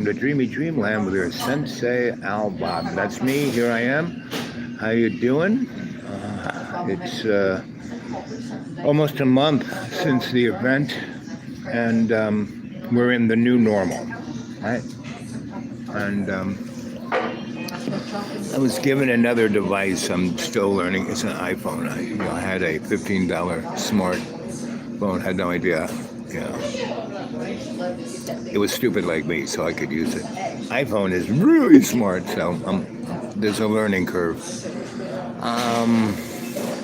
welcome to Dreamy Dreamland with your Sensie Owl Bob. That's me. Here I am. How you doing? It's almost a month since the event, and we're in the new normal, right? And I was given another device. I'm still learning. It's an iPhone. I had a $15 smartphone. Had no idea. It was stupid like me, so I could use it. iPhone is really smart, so there's a learning curve.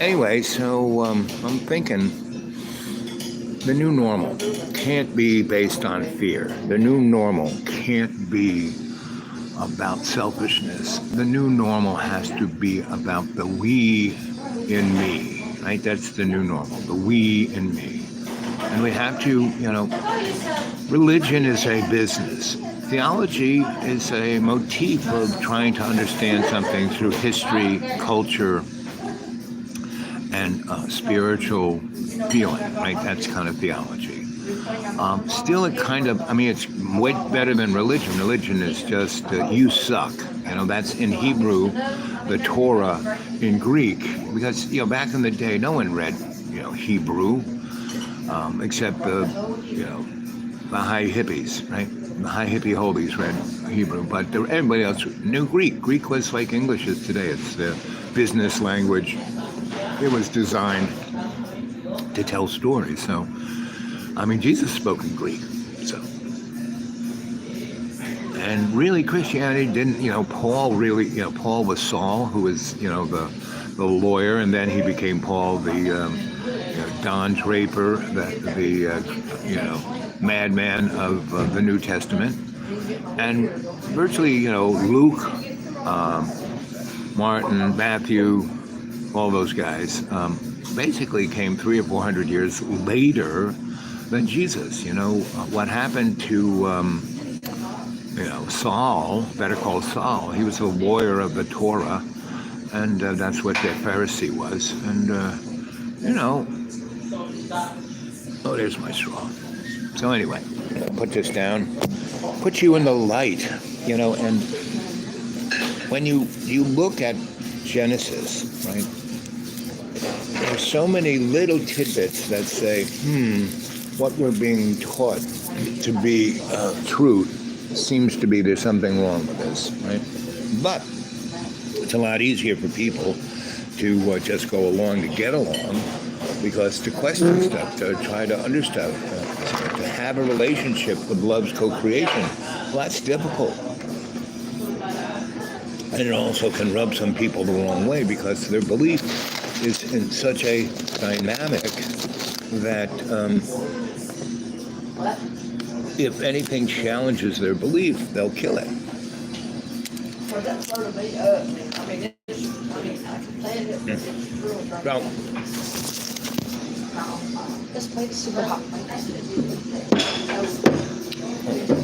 Anyway, so I'm thinking the new normal can't be based on fear. The new normal can't be about selfishness. The new normal has to be about the we in me, right? That's the new normal, the we in me. And we have to, religion is a business. Theology is a motif of trying to understand something through history, culture, and spiritual feeling, right? That's kind of theology. Still a kind of, it's way better than religion. Religion is just, you suck. That's in Hebrew, the Torah in Greek. Because, back in the day, no one read, Hebrew. Except the high hippies, right? The high hippie holies read Hebrew, but everybody else knew Greek. Greek was like English is today. It's the business language. It was designed to tell stories. So, Jesus spoke in Greek. So, and really, Christianity didn't. Paul really. Paul was Saul, who was the lawyer, and then he became Paul, the Don Draper, the madman of the New Testament, and virtually, Luke, Martin, Matthew, all those guys, basically came 300 or 400 years later than Jesus. What happened to, Saul, better called Saul? He was a lawyer of the Torah, and that's what the Pharisee was, and oh, there's my straw. So anyway, put this down, put you in the light, and when you look at Genesis, right, there's so many little tidbits that say, what we're being taught to be truth seems to be there's something wrong with this, right? But it's a lot easier for people to just go along, to get along, because to question stuff, to try to understand, to have a relationship with love's co-creation, well, that's difficult. And it also can rub some people the wrong way because their belief is in such a dynamic that if anything challenges their belief, they'll kill it. Well, this plate's super hot.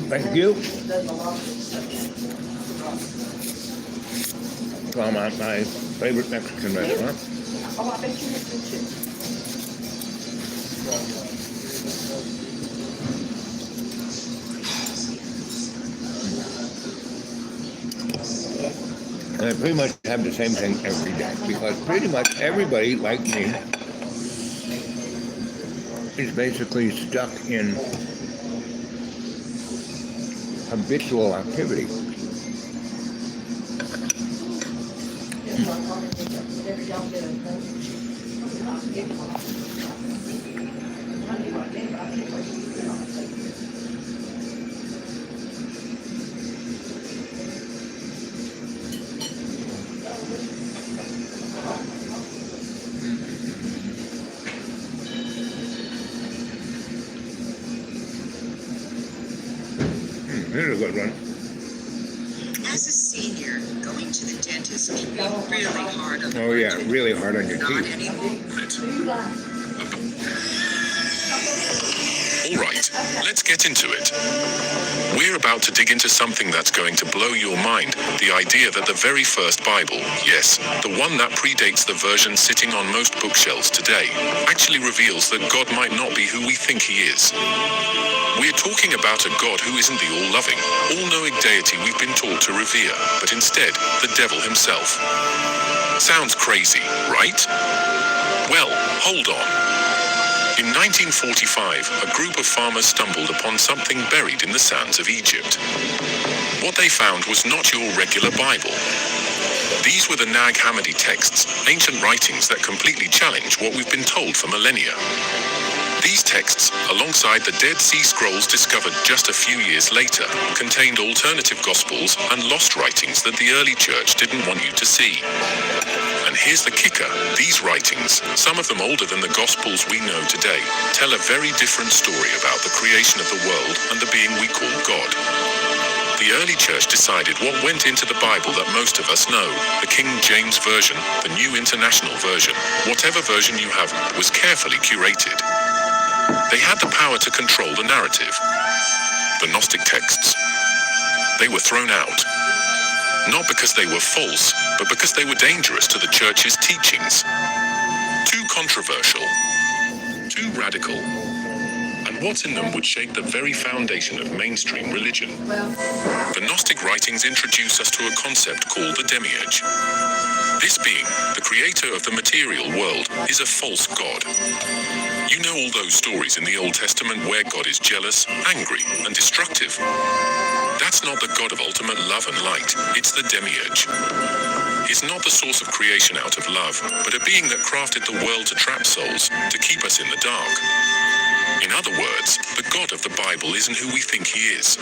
Thank you. From my favorite Mexican restaurant. Oh, I bet you did too. And I pretty much have the same thing every day because pretty much everybody, like me, is basically stuck in habitual activity. Here's a good one. As a senior, going to the dentist can be really hard on Oh yeah, really hard on your Not teeth. anymore. Alright, let's get into it. We're about to dig into something that's going to blow your mind. The idea that the very first Bible, yes, the one that predates the version sitting on most bookshelves today, actually reveals that God might not be who we think he is. We're talking about a God who isn't the all-loving, all-knowing deity we've been taught to revere, but instead, the devil himself. Sounds crazy, right? Well, hold on. In 1945, a group of farmers stumbled upon something buried in the sands of Egypt. What they found was not your regular Bible. These were the Nag Hammadi texts, ancient writings that completely challenge what we've been told for millennia. These texts, alongside the Dead Sea Scrolls discovered just a few years later, contained alternative gospels and lost writings that the early church didn't want you to see. And here's the kicker, these writings, some of them older than the gospels we know today, tell a very different story about the creation of the world and the being we call God. The early church decided what went into the Bible that most of us know, the King James Version, the New International Version, whatever version you have, was carefully curated. They had the power to control the narrative. The Gnostic texts, they were thrown out. Not because they were false, but because they were dangerous to the church's teachings. Too controversial, too radical, and what's in them would shake the very foundation of mainstream religion. The Gnostic writings introduce us to a concept called the demiurge. This being, the creator of the material world, is a false god. You know all those stories in the Old Testament where God is jealous, angry, and destructive. That's not the God of ultimate love and light, it's the demiurge. He's not the source of creation out of love, but a being that crafted the world to trap souls, to keep us in the dark. In other words, the God of the Bible isn't who we think he is.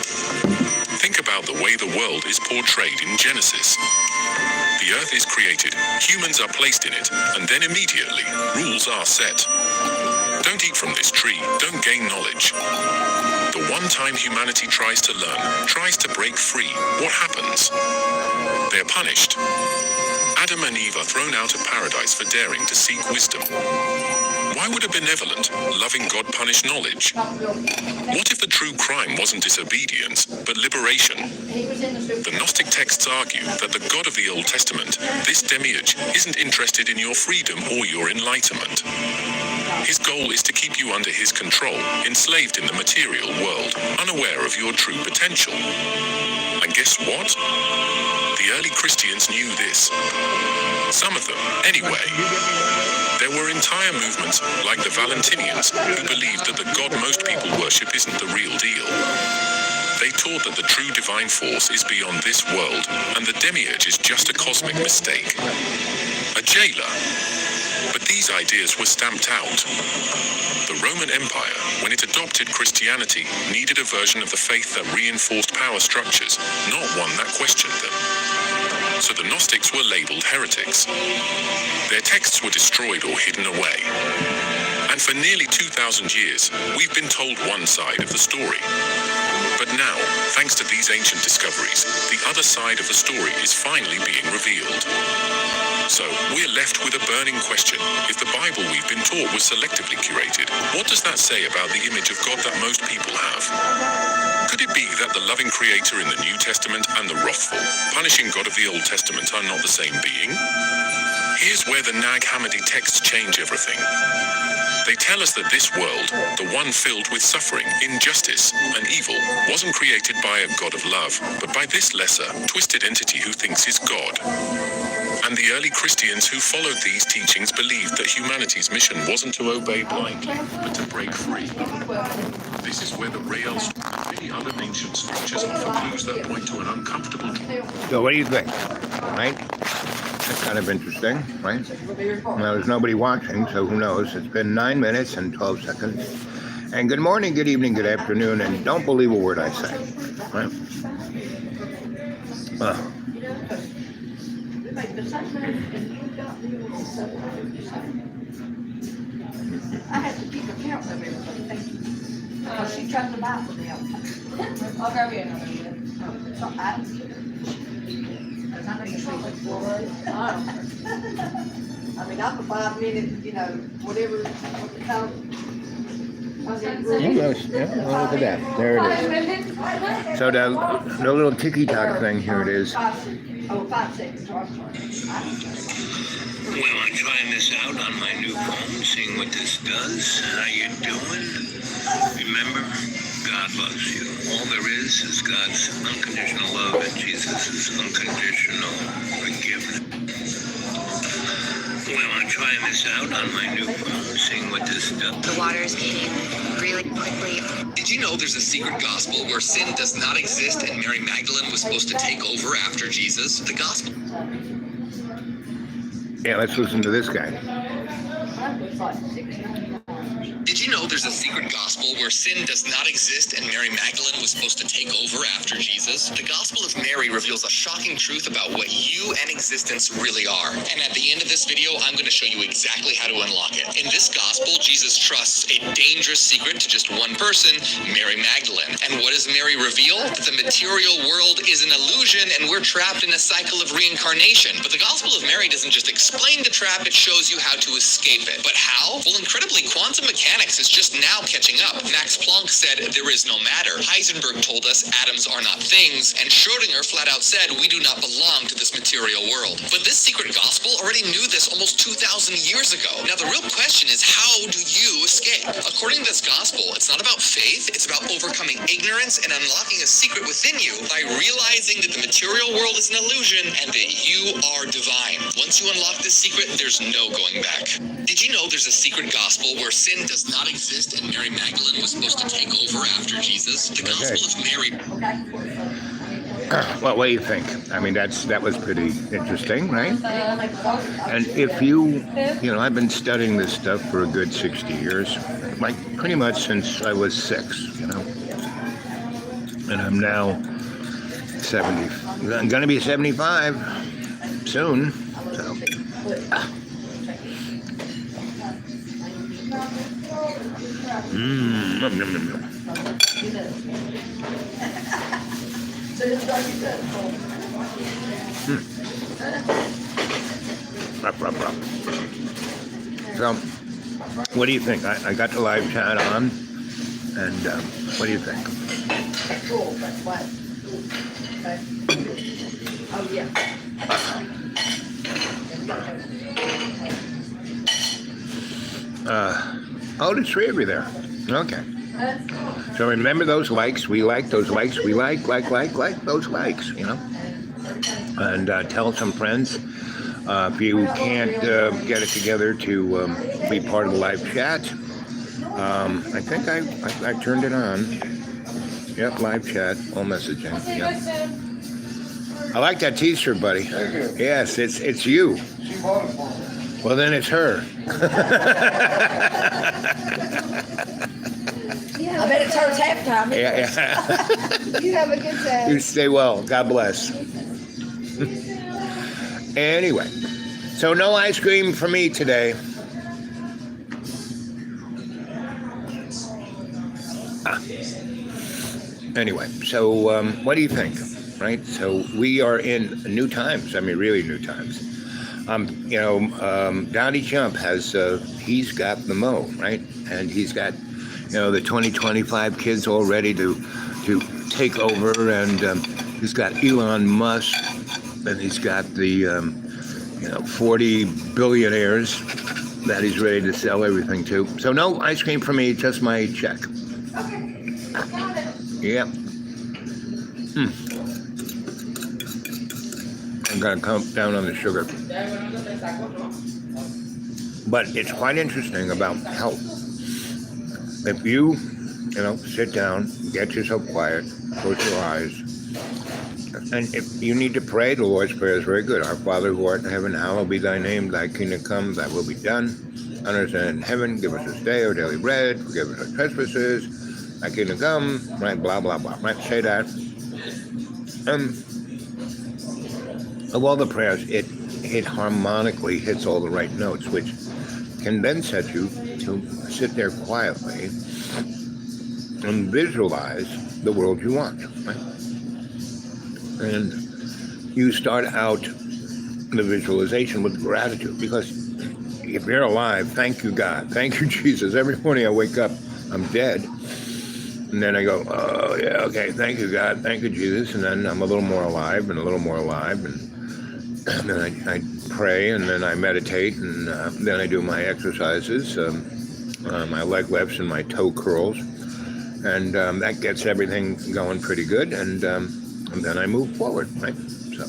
Think about the way the world is portrayed in Genesis. The earth is created, humans are placed in it, and then immediately, rules are set. Don't eat from this tree, don't gain knowledge. The one time humanity tries to learn, tries to break free, what happens? They're punished. Adam and Eve are thrown out of paradise for daring to seek wisdom. Why would a benevolent, loving God punish knowledge? What if the true crime wasn't disobedience, but liberation? The Gnostic texts argue that the God of the Old Testament, this demiurge, isn't interested in your freedom or your enlightenment. His goal is to keep you under his control, enslaved in the material world, unaware of your true potential. And guess what? The early Christians knew this. Some of them, anyway. There were entire movements, like the Valentinians, who believed that the God most people worship isn't the real deal. They taught that the true divine force is beyond this world, and the demiurge is just a cosmic mistake. A jailer. But these ideas were stamped out. The Roman Empire, when it adopted Christianity, needed a version of the faith that reinforced power structures, not one that questioned them. So the Gnostics were labeled heretics. Their texts were destroyed or hidden away. And for nearly 2,000 years, we've been told one side of the story. But now, thanks to these ancient discoveries, the other side of the story is finally being revealed. So, we're left with a burning question. If the Bible we've been taught was selectively curated, what does that say about the image of God that most people have? Could it be that the loving creator in the New Testament and the wrathful, punishing God of the Old Testament are not the same being? Here's where the Nag Hammadi texts change everything. They tell us that this world, the one filled with suffering, injustice, and evil, wasn't created by a God of love, but by this lesser, twisted entity who thinks is God. And the early Christians who followed these teachings believed that humanity's mission wasn't to obey blindly, but to break free. This is where the rails and many other ancient scriptures offer clues that point to an uncomfortable truth. So what do you think? Right? That's kind of interesting, right? Well, there's nobody watching, so who knows? It's been 9 minutes and 12 seconds. And good morning, good evening, good afternoon, and don't believe a word I say, right? I had to keep account of everything. Because she tried to buy for them. I'll go in over here. So I mean, I'm a 5 minute, whatever, what the time. Almost, yeah, well, look at that. There it is. So the little tiki-tock thing, here it is. 5 seconds. I'm sorry. Well, I'm trying this out on my new phone, seeing what this does. How you doing? Remember, God loves you. All there is God's unconditional love, and Jesus' unconditional forgiveness. Well, I'm trying this out on my new phone, seeing what this does. The waters came really quickly. Did you know there's a secret gospel where sin does not exist and Mary Magdalene was supposed to take over after Jesus? The gospel. Yeah, let's listen to this guy. It's like 6. Did you know there's a secret gospel where sin does not exist and Mary Magdalene was supposed to take over after Jesus? The Gospel of Mary reveals a shocking truth about what you and existence really are. And at the end of this video, I'm going to show you exactly how to unlock it. In this gospel, Jesus trusts a dangerous secret to just one person, Mary Magdalene. And what does Mary reveal? That the material world is an illusion and we're trapped in a cycle of reincarnation. But the Gospel of Mary doesn't just explain the trap, it shows you how to escape it. But how? Well, incredibly, quantum mechanics is just now catching up. Max Planck said there is no matter. Heisenberg told us atoms are not things, and Schrödinger flat out said we do not belong to this material world. But this secret gospel already knew this almost 2,000 years ago. Now the real question is, how do you escape? According to this gospel, it's not about faith, it's about overcoming ignorance and unlocking a secret within you by realizing that the material world is an illusion and that you are divine. Once you unlock this secret, there's no going back. Did you know there's a secret gospel where sin does not exist and Mary Magdalene was supposed to take over after Jesus? The Gospel of Mary. Well, what do you think? I mean, that was pretty interesting, right? And if you know, I've been studying this stuff for a good 60 years, like pretty much since I was 6, you know. And I'm now 70. I'm going to be 75 soon. So. So, what do you think? I got the live chat on, and what do you think? Cool, but what? Oh, yeah. Oh, the 3 of you there. Okay. So remember those likes. We like those likes. We like those likes, you know. And tell some friends. If you can't get it together to be part of the live chat, I think I turned it on. Yep, live chat, all messaging. Yep. I like that t-shirt, buddy. Yes, it's you. Well, then it's her. I bet it's hers half time. Yeah. You have a good day. You stay well. God bless. Anyway, so no ice cream for me today. Anyway, so what do you think? Right? So we are in new times. I mean, really new times. You know, Donnie Jump has, he's got the mo, right? And he's got, you know, the 2025 kids all ready to take over, and he's got Elon Musk, and he's got the, you know, 40 billionaires that he's ready to sell everything to. So no ice cream for me, just my check. Okay, got it. Yep. I'm gonna come down on the sugar. But it's quite interesting about health. If you know, sit down, get yourself quiet, close your eyes, and if you need to pray, the Lord's Prayer is very good. Our Father who art in heaven, hallowed be thy name, thy kingdom come, thy will be done. On earth and in heaven, give us this day our daily bread, forgive us our trespasses, thy kingdom come, right, blah, blah, blah, right, say that. Of all the prayers, it harmonically hits all the right notes, which can then set you to sit there quietly and visualize the world you want, right? And you start out the visualization with gratitude, because if you're alive, thank you, God. Thank you, Jesus. Every morning I wake up I'm dead. And then I go, oh, yeah, okay, thank you, God, thank you, Jesus. And then I'm a little more alive and a little more alive. And then I pray, and then I meditate, and then I do my exercises, my leg lifts and my toe curls. And that gets everything going pretty good. And then I move forward, right? So,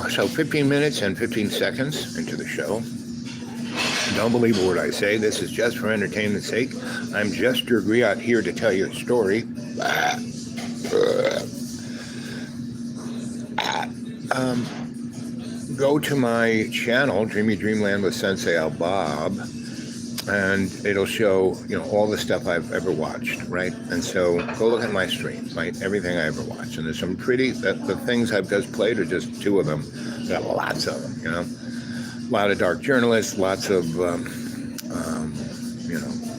so 15 minutes and 15 seconds into the show. Don't believe a word I say. This is just for entertainment's sake. I'm just your griot here to tell you a story. Go to my channel, Dreamy Dreamland with Sensie Owl Bob, and it'll show, all the stuff I've ever watched, right? And so go look at my streams, right? Everything I ever watched. And there's some the things I've just played are just two of them. Got lots of them, A lot of dark journalists, lots of,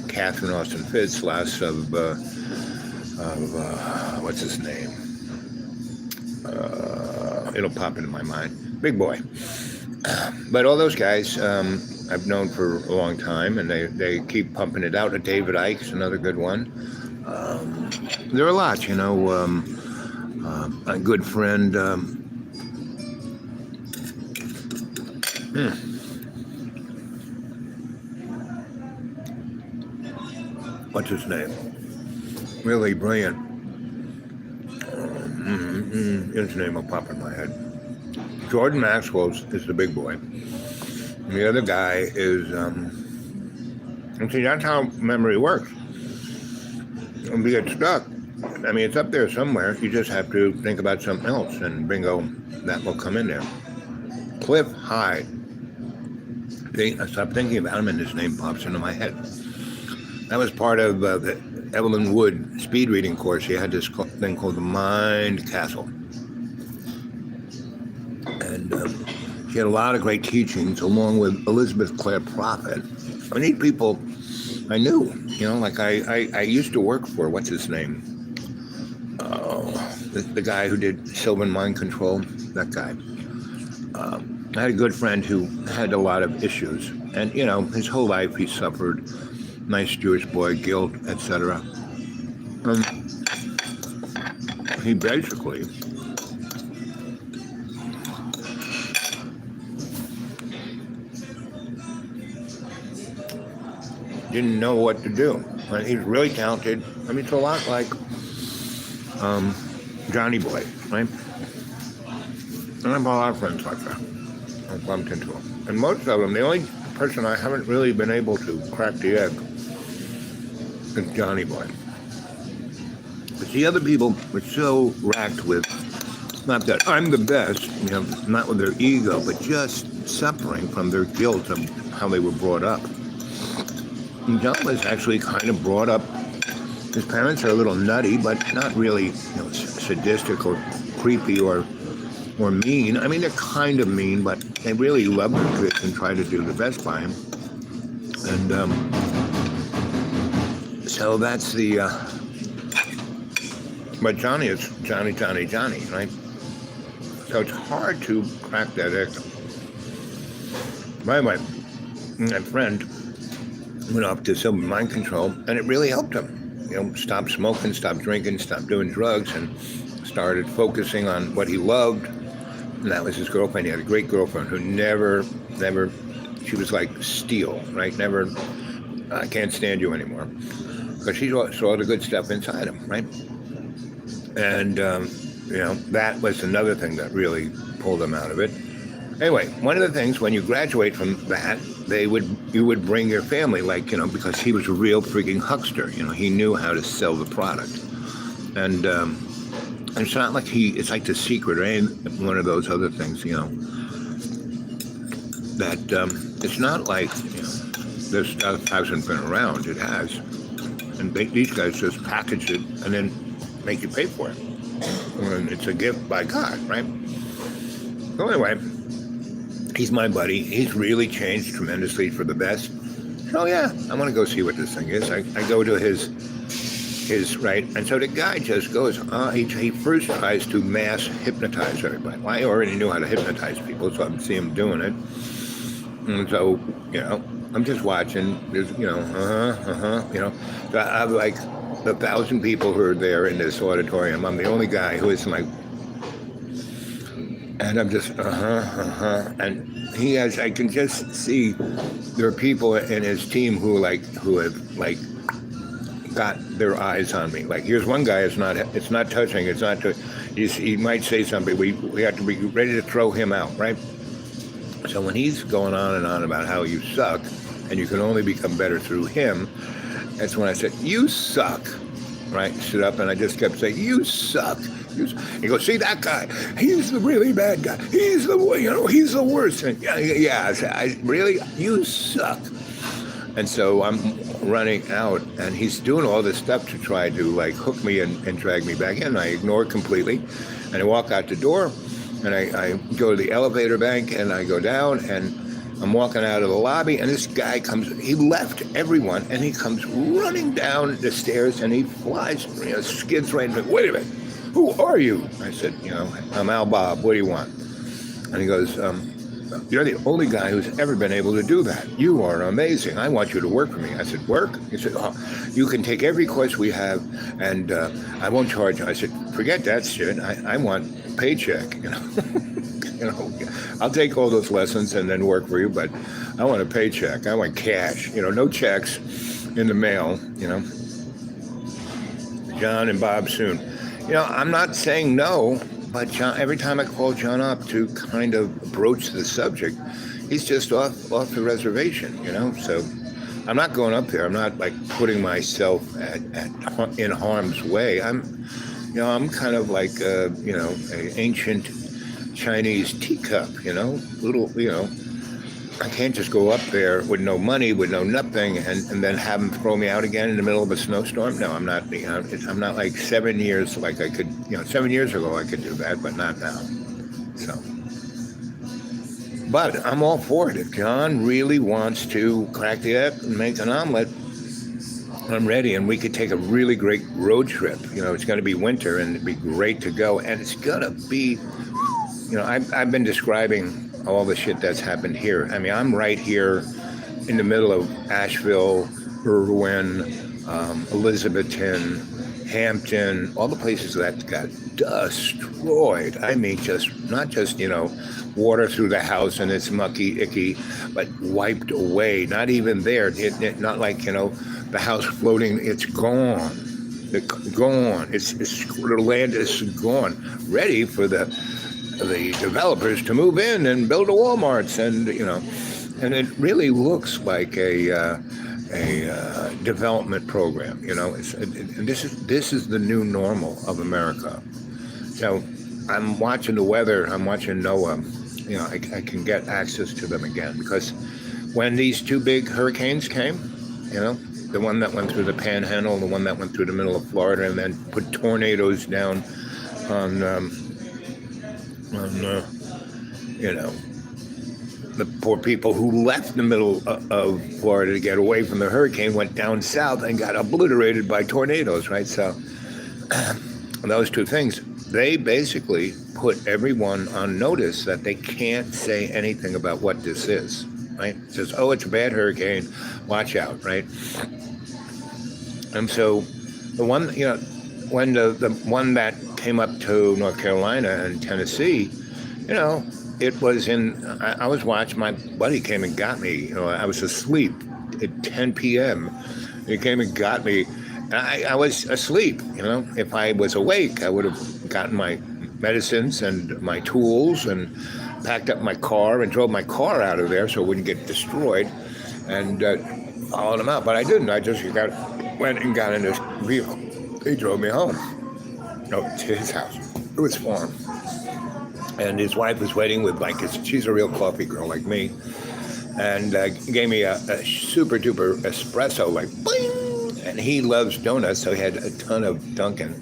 Catherine Austin Fitz, lots of what's his name? It'll pop into my mind. Big boy. But all those guys I've known for a long time, and they keep pumping it out. David Icke's another good one. There are a lot, a good friend. What's his name? Really brilliant. His name will pop in my head. Jordan Maxwell is the big boy. And the other guy is, and see, that's how memory works. When we get stuck, I mean, it's up there somewhere. You just have to think about something else, and bingo, that will come in there. Cliff Hyde. See, I stopped thinking about him, and his name pops into my head. That was part of the Evelyn Wood speed reading course. She had this thing called the Mind Castle. And she had a lot of great teachings, along with Elizabeth Clare Prophet. I mean, these people I knew, like I used to work for, what's his name? The guy who did Sylvan Mind Control, that guy. I had a good friend who had a lot of issues. And, his whole life he suffered. Nice Jewish boy, guilt, etc. He basically didn't know what to do. And he's really talented. I mean, it's a lot like Johnny Boy, right? And I have a lot of friends like that. I've bumped into them. And most of them, the only person I haven't really been able to crack the egg is Johnny Boy. But the other people were so racked with, not that I'm the best, not with their ego, but just suffering from their guilt of how they were brought up. And John was actually kind of brought up, his parents are a little nutty, but not really sadistic or creepy or mean. I mean, they're kind of mean, but they really love their kids and try to do the best by him. And so that's the, but Johnny is Johnny, right? So it's hard to crack that egg. By the way, my friend went off to Sylvan Mind Control, and it really helped him. Stopped smoking, stopped drinking, stopped doing drugs, and started focusing on what he loved. And that was his girlfriend. He had a great girlfriend who never, she was like steel, right? Never, I can't stand you anymore. Because she saw the good stuff inside him, right? And, that was another thing that really pulled him out of it. Anyway, one of the things when you graduate from that, you would bring your family, because he was a real freaking huckster. He knew how to sell the product. And it's not like it's like The Secret or any one of those other things, that it's not like, this stuff hasn't been around. It has. And these guys just package it and then make you pay for it. And it's a gift by God, right? So anyway, he's my buddy. He's really changed tremendously for the best. So yeah, I want to go see what this thing is. I go to his is right. And so the guy just goes, he first tries to mass hypnotize everybody. Well, I already knew how to hypnotize people, so I'm seeing him doing it. And so, I'm just watching. There's, So I have like 1,000 people who are there in this auditorium. I'm the only guy who is like, and I'm just, and he has, I can just see there are people in his team who have got their eyes on me. Like, here's one guy, it's not touching, he might say something, we have to be ready to throw him out, right? So when he's going on and on about how you suck, and you can only become better through him, that's when I said, you suck, right? Stood up and I just kept saying, you suck. He goes, see that guy? He's the really bad guy. He's the he's the worst. And I really, you suck. And so I'm running out, and he's doing all this stuff to try to hook me and drag me back in. I ignore it completely, and I walk out the door, and I go to the elevator bank, and I go down, and I'm walking out of the lobby, and this guy comes. He left everyone, and he comes running down the stairs, and he flies, skids right in me. Wait a minute. Who are you? I said, I'm Owl Bob. What do you want? And he goes, you're the only guy who's ever been able to do that. You are amazing. I want you to work for me. I said, work? He said, you can take every course we have, and I won't charge you. I said, forget that shit. I want a paycheck. I'll take all those lessons and then work for you, but I want a paycheck. I want cash. No checks in the mail. John and Bob soon. I'm not saying no, but John, every time I call John up to kind of broach the subject, he's just off the reservation, So I'm not going up there. I'm not putting myself in harm's way. I'm kind of like an ancient Chinese teacup, little. I can't just go up there with no money, with no nothing, and then have them throw me out again in the middle of a snowstorm. No, I'm not. I'm not like 7 years like I could. 7 years ago I could do that, but not now. So, but I'm all for it. If John really wants to crack the egg and make an omelet, I'm ready, and we could take a really great road trip. It's going to be winter, and it'd be great to go, and it's going to be. I've been describing all the shit that's happened here. I mean, I'm right here in the middle of Asheville, Irwin, Elizabethton, Hampton, all the places that got destroyed. I mean, not just water through the house and it's mucky, icky, but wiped away. Not even there. Not like, the house floating. It's gone. Gone. The land is gone. Ready for the developers to move in and build a Walmarts, and it really looks like a development program. And this is the new normal of America. So I'm watching the weather. I'm watching NOAA. I can get access to them again, because when these two big hurricanes came, the one that went through the Panhandle, the one that went through the middle of Florida, and then put tornadoes down on the poor people who left the middle of Florida to get away from the hurricane, went down south and got obliterated by tornadoes, right? So those two things, they basically put everyone on notice that they can't say anything about what this is, right? It says, it's a bad hurricane, watch out, right? And so the one, when the one that came up to North Carolina and Tennessee, it was I was watching, my buddy came and got me. I was asleep at 10 p.m. He came and got me. And I was asleep. If I was awake, I would have gotten my medicines and my tools and packed up my car and drove my car out of there so it wouldn't get destroyed, and followed him out. But I didn't. I just went and got in his vehicle. He drove me home. To his house. It was farm. And his wife was waiting with she's a real coffee girl like me, and gave me a super duper espresso, bling! And he loves donuts, so he had a ton of Dunkin'.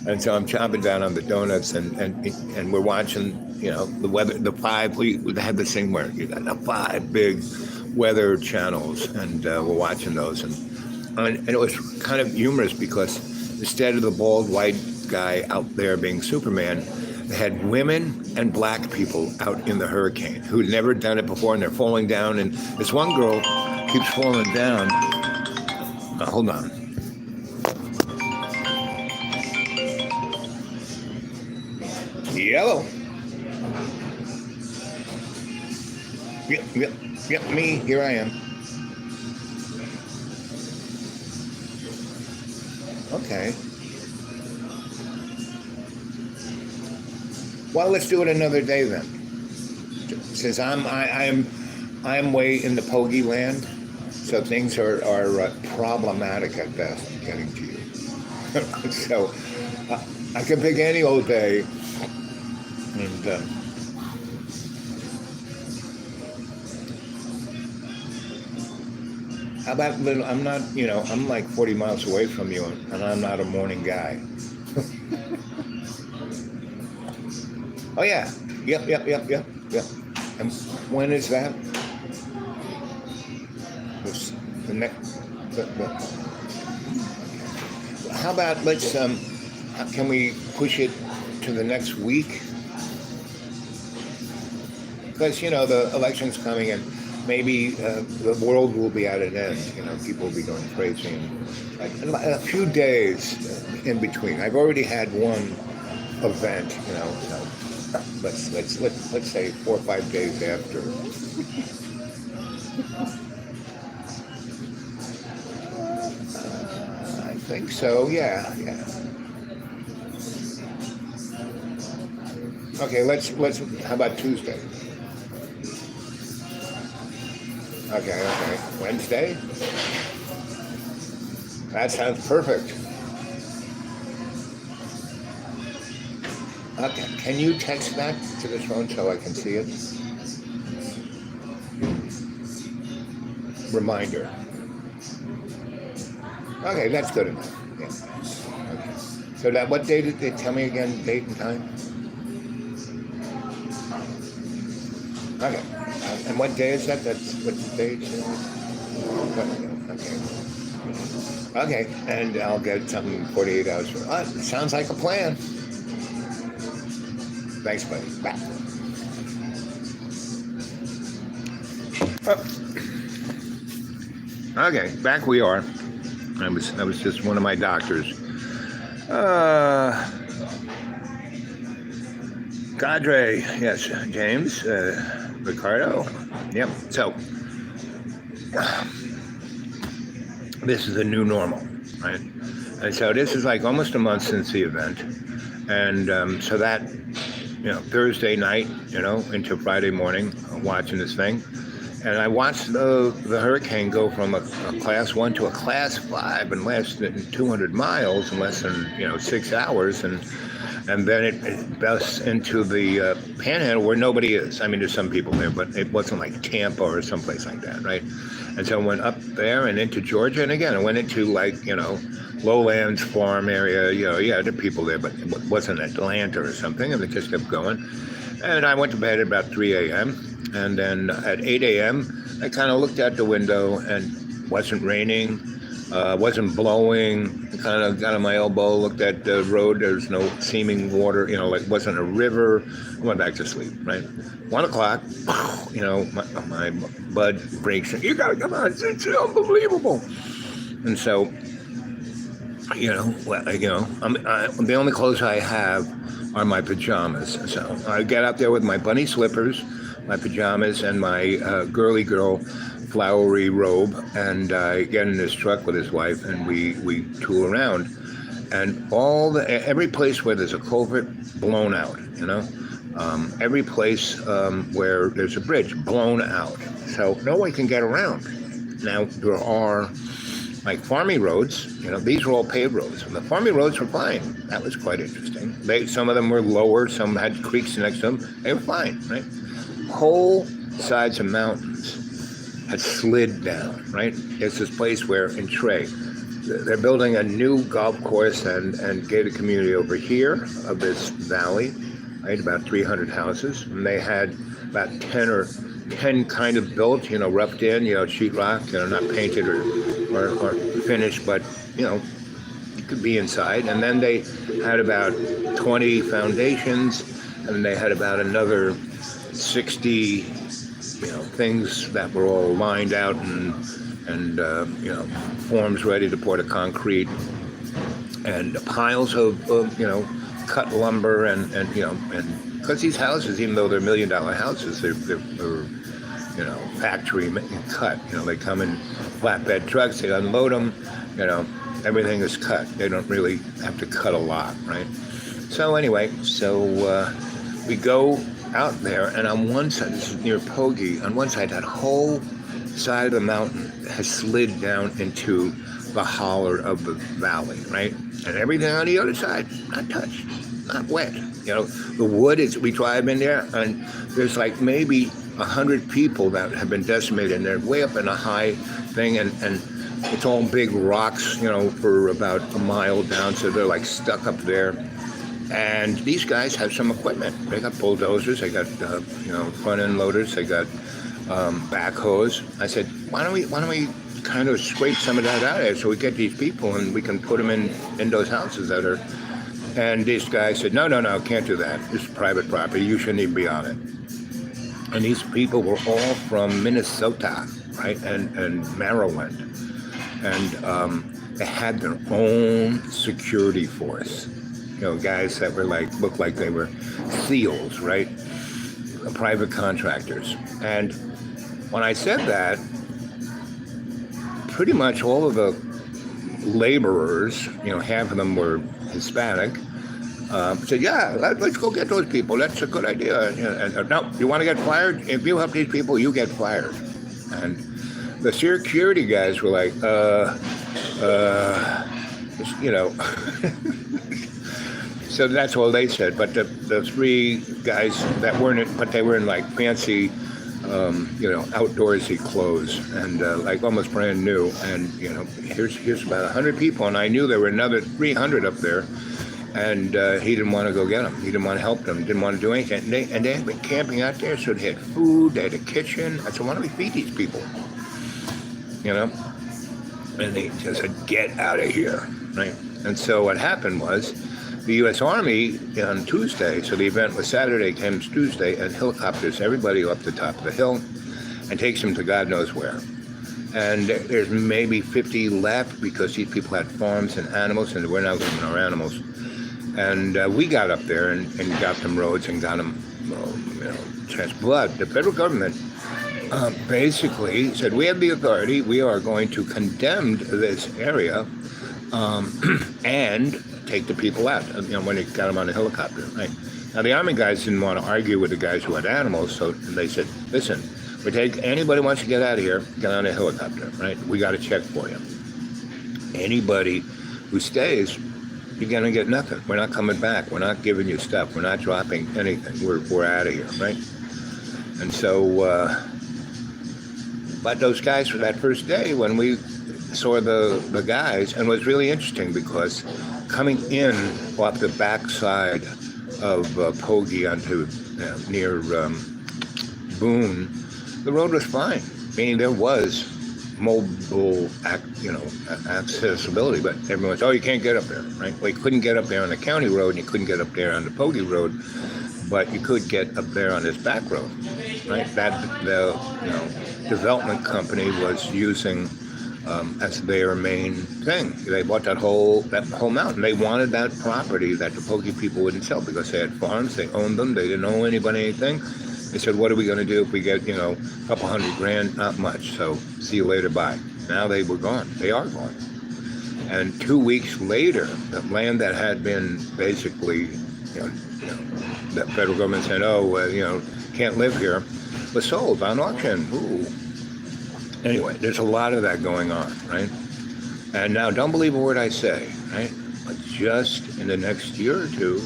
And so I'm chomping down on the donuts, and we're watching, the weather, we had this thing where you got the 5 big weather channels, and we're watching those, and it was kind of humorous because instead of the bald white guy out there being Superman, they had women and black people out in the hurricane who'd never done it before, and they're falling down. And this one girl keeps falling down. Hold on. Yellow. Yep, me, here I am. Okay. Well, let's do it another day then. Since I'm way in the Pogie land, so things are problematic at best getting to you. So I can pick any old day, and how about little? I'm not, I'm like 40 miles away from you, and I'm not a morning guy. Oh yeah, yep. And when is that? The next. How about let's? Can we push it to the next week? Because the election's coming, and maybe the world will be at an end. People will be going crazy. And a few days in between. I've already had one event. So let's say 4 or 5 days after. I think so. Yeah. Okay. Let's. How about Tuesday? Okay. Wednesday? That sounds perfect. Okay. Can you text that to this phone so I can see it? Reminder. Okay, that's good enough. Yeah. Okay. So what day did they tell me again? Date and time? Okay. And what day is that? That's what date? Okay. And I'll get something 48 hours from. It sounds like a plan. Thanks, buddy. Bye. Okay, back we are. That was just one of my doctors. Cadre, yes, James, Ricardo. Yep. So this is the new normal, right? And so this is like almost a month since the event, and so that Thursday night, into Friday morning, watching this thing. And I watched the hurricane go from a class 1 to a class 5 in less than 200 miles in less than 6 hours, and then it busts into the panhandle where nobody is. I mean, there's some people there, but it wasn't like Tampa or someplace like that, right? And so I went up there and into Georgia, and again I went into lowlands farm area. There are people there, but it wasn't Atlanta or something, and it just kept going. And I went to bed at about 3 a.m. And then at 8 a.m., I kind of looked out the window, and wasn't raining, wasn't blowing. I kind of got on my elbow, looked at the road. There's no seeming water, wasn't a river. I went back to sleep, right? 1 o'clock, my bud breaks in. You got to come on. It's unbelievable. And so, the only clothes I have are my pajamas. So I get out there with my bunny slippers, my pajamas, and my girly girl flowery robe, and I get in this truck with his wife, and we tool around, and every place where there's a culvert, blown out, every place where there's a bridge, blown out, so no one can get around. Now there are like farming roads, these were all paved roads, and the farming roads were fine. That was quite interesting. Some of them were lower, some had creeks next to them. They were fine, right? Whole sides of mountains had slid down, right? There's this place where in Trey, they're building a new golf course and gated community over here of this valley, right? About 300 houses, and they had about 10 kind of built, roughed in, sheetrock, not painted or finished, but, could be inside. And then they had about 20 foundations, and they had about another 60, things that were all lined out and forms ready to pour the concrete, and piles of cut lumber and because these houses, even though they're $1 million houses, they're factory cut. They come in flatbed trucks, they unload them, everything is cut. They don't really have to cut a lot, right? So anyway, we go out there, and on one side, this is near Pogie, on one side, that whole side of the mountain has slid down into the holler of the valley, right? And everything on the other side, not touched, not wet. The wood is, we drive in there, and there's like maybe 100 people that have been decimated, and they're way up in a high thing, and it's all big rocks, for about a mile down, so they're like stuck up there. And these guys have some equipment. They got bulldozers, they got front end loaders, they got backhoes. I said, why don't we kind of scrape some of that out of there so we get these people and we can put them in those houses that are. And this guy said, no, can't do that. This is private property. You shouldn't even be on it. And these people were all from Minnesota, right, and Maryland, and they had their own security force. Guys that were looked like they were SEALs, right? Private contractors. And when I said that, pretty much all of the laborers, half of them were Hispanic, said, yeah, let's go get those people. That's a good idea. And, no, you want to get fired? If you help these people, you get fired. And the security guys were like, So that's all they said. But the three guys that weren't, but they were in fancy, outdoorsy clothes and almost brand new. And here's about 100 people, and I knew there were another 300 up there. And he didn't want to go get them. He didn't want to help them. Didn't want to do anything. And they had been camping out there, so they had food. They had a kitchen. I said, why don't we feed these people? And they just said, get out of here, right? And so what happened was, the U.S. Army on Tuesday, so the event was Saturday, comes Tuesday, and helicopters everybody up the top of the hill and takes them to God knows where. And there's maybe 50 left because these people had farms and animals, and we're now leaving our animals. And we got up there and got them roads and got them, blood. The federal government basically said, we have the authority, we are going to condemn this area and take the people out, when they got them on a helicopter, right? Now, the Army guys didn't want to argue with the guys who had animals, so they said, listen, anybody wants to get out of here, get on a helicopter, right? We got a check for you. Anybody who stays, you're going to get nothing. We're not coming back. We're not giving you stuff. We're not dropping anything. We're out of here, right? And so, but those guys for that first day, when we saw the guys, and it was really interesting because coming in off the backside of Pogie onto near Boone, the road was fine. Meaning there was mobile, accessibility, but everyone said, oh, you can't get up there, right? Well, you couldn't get up there on the county road, and you couldn't get up there on the Pogie road, but you could get up there on this back road, right? That the development company was using as their main thing. They bought that whole mountain. They wanted that property that the Pogie people wouldn't sell because they had farms, they owned them, they didn't owe anybody anything. They said, what are we going to do if we get, a couple $100,000? Not much, so see you later, bye. Now they were gone. They are gone. And 2 weeks later, the land that had been basically, the federal government said, can't live here, was sold on auction. Ooh. Anyway, there's a lot of that going on, right? And now, don't believe a word I say, right? But just in the next year or two,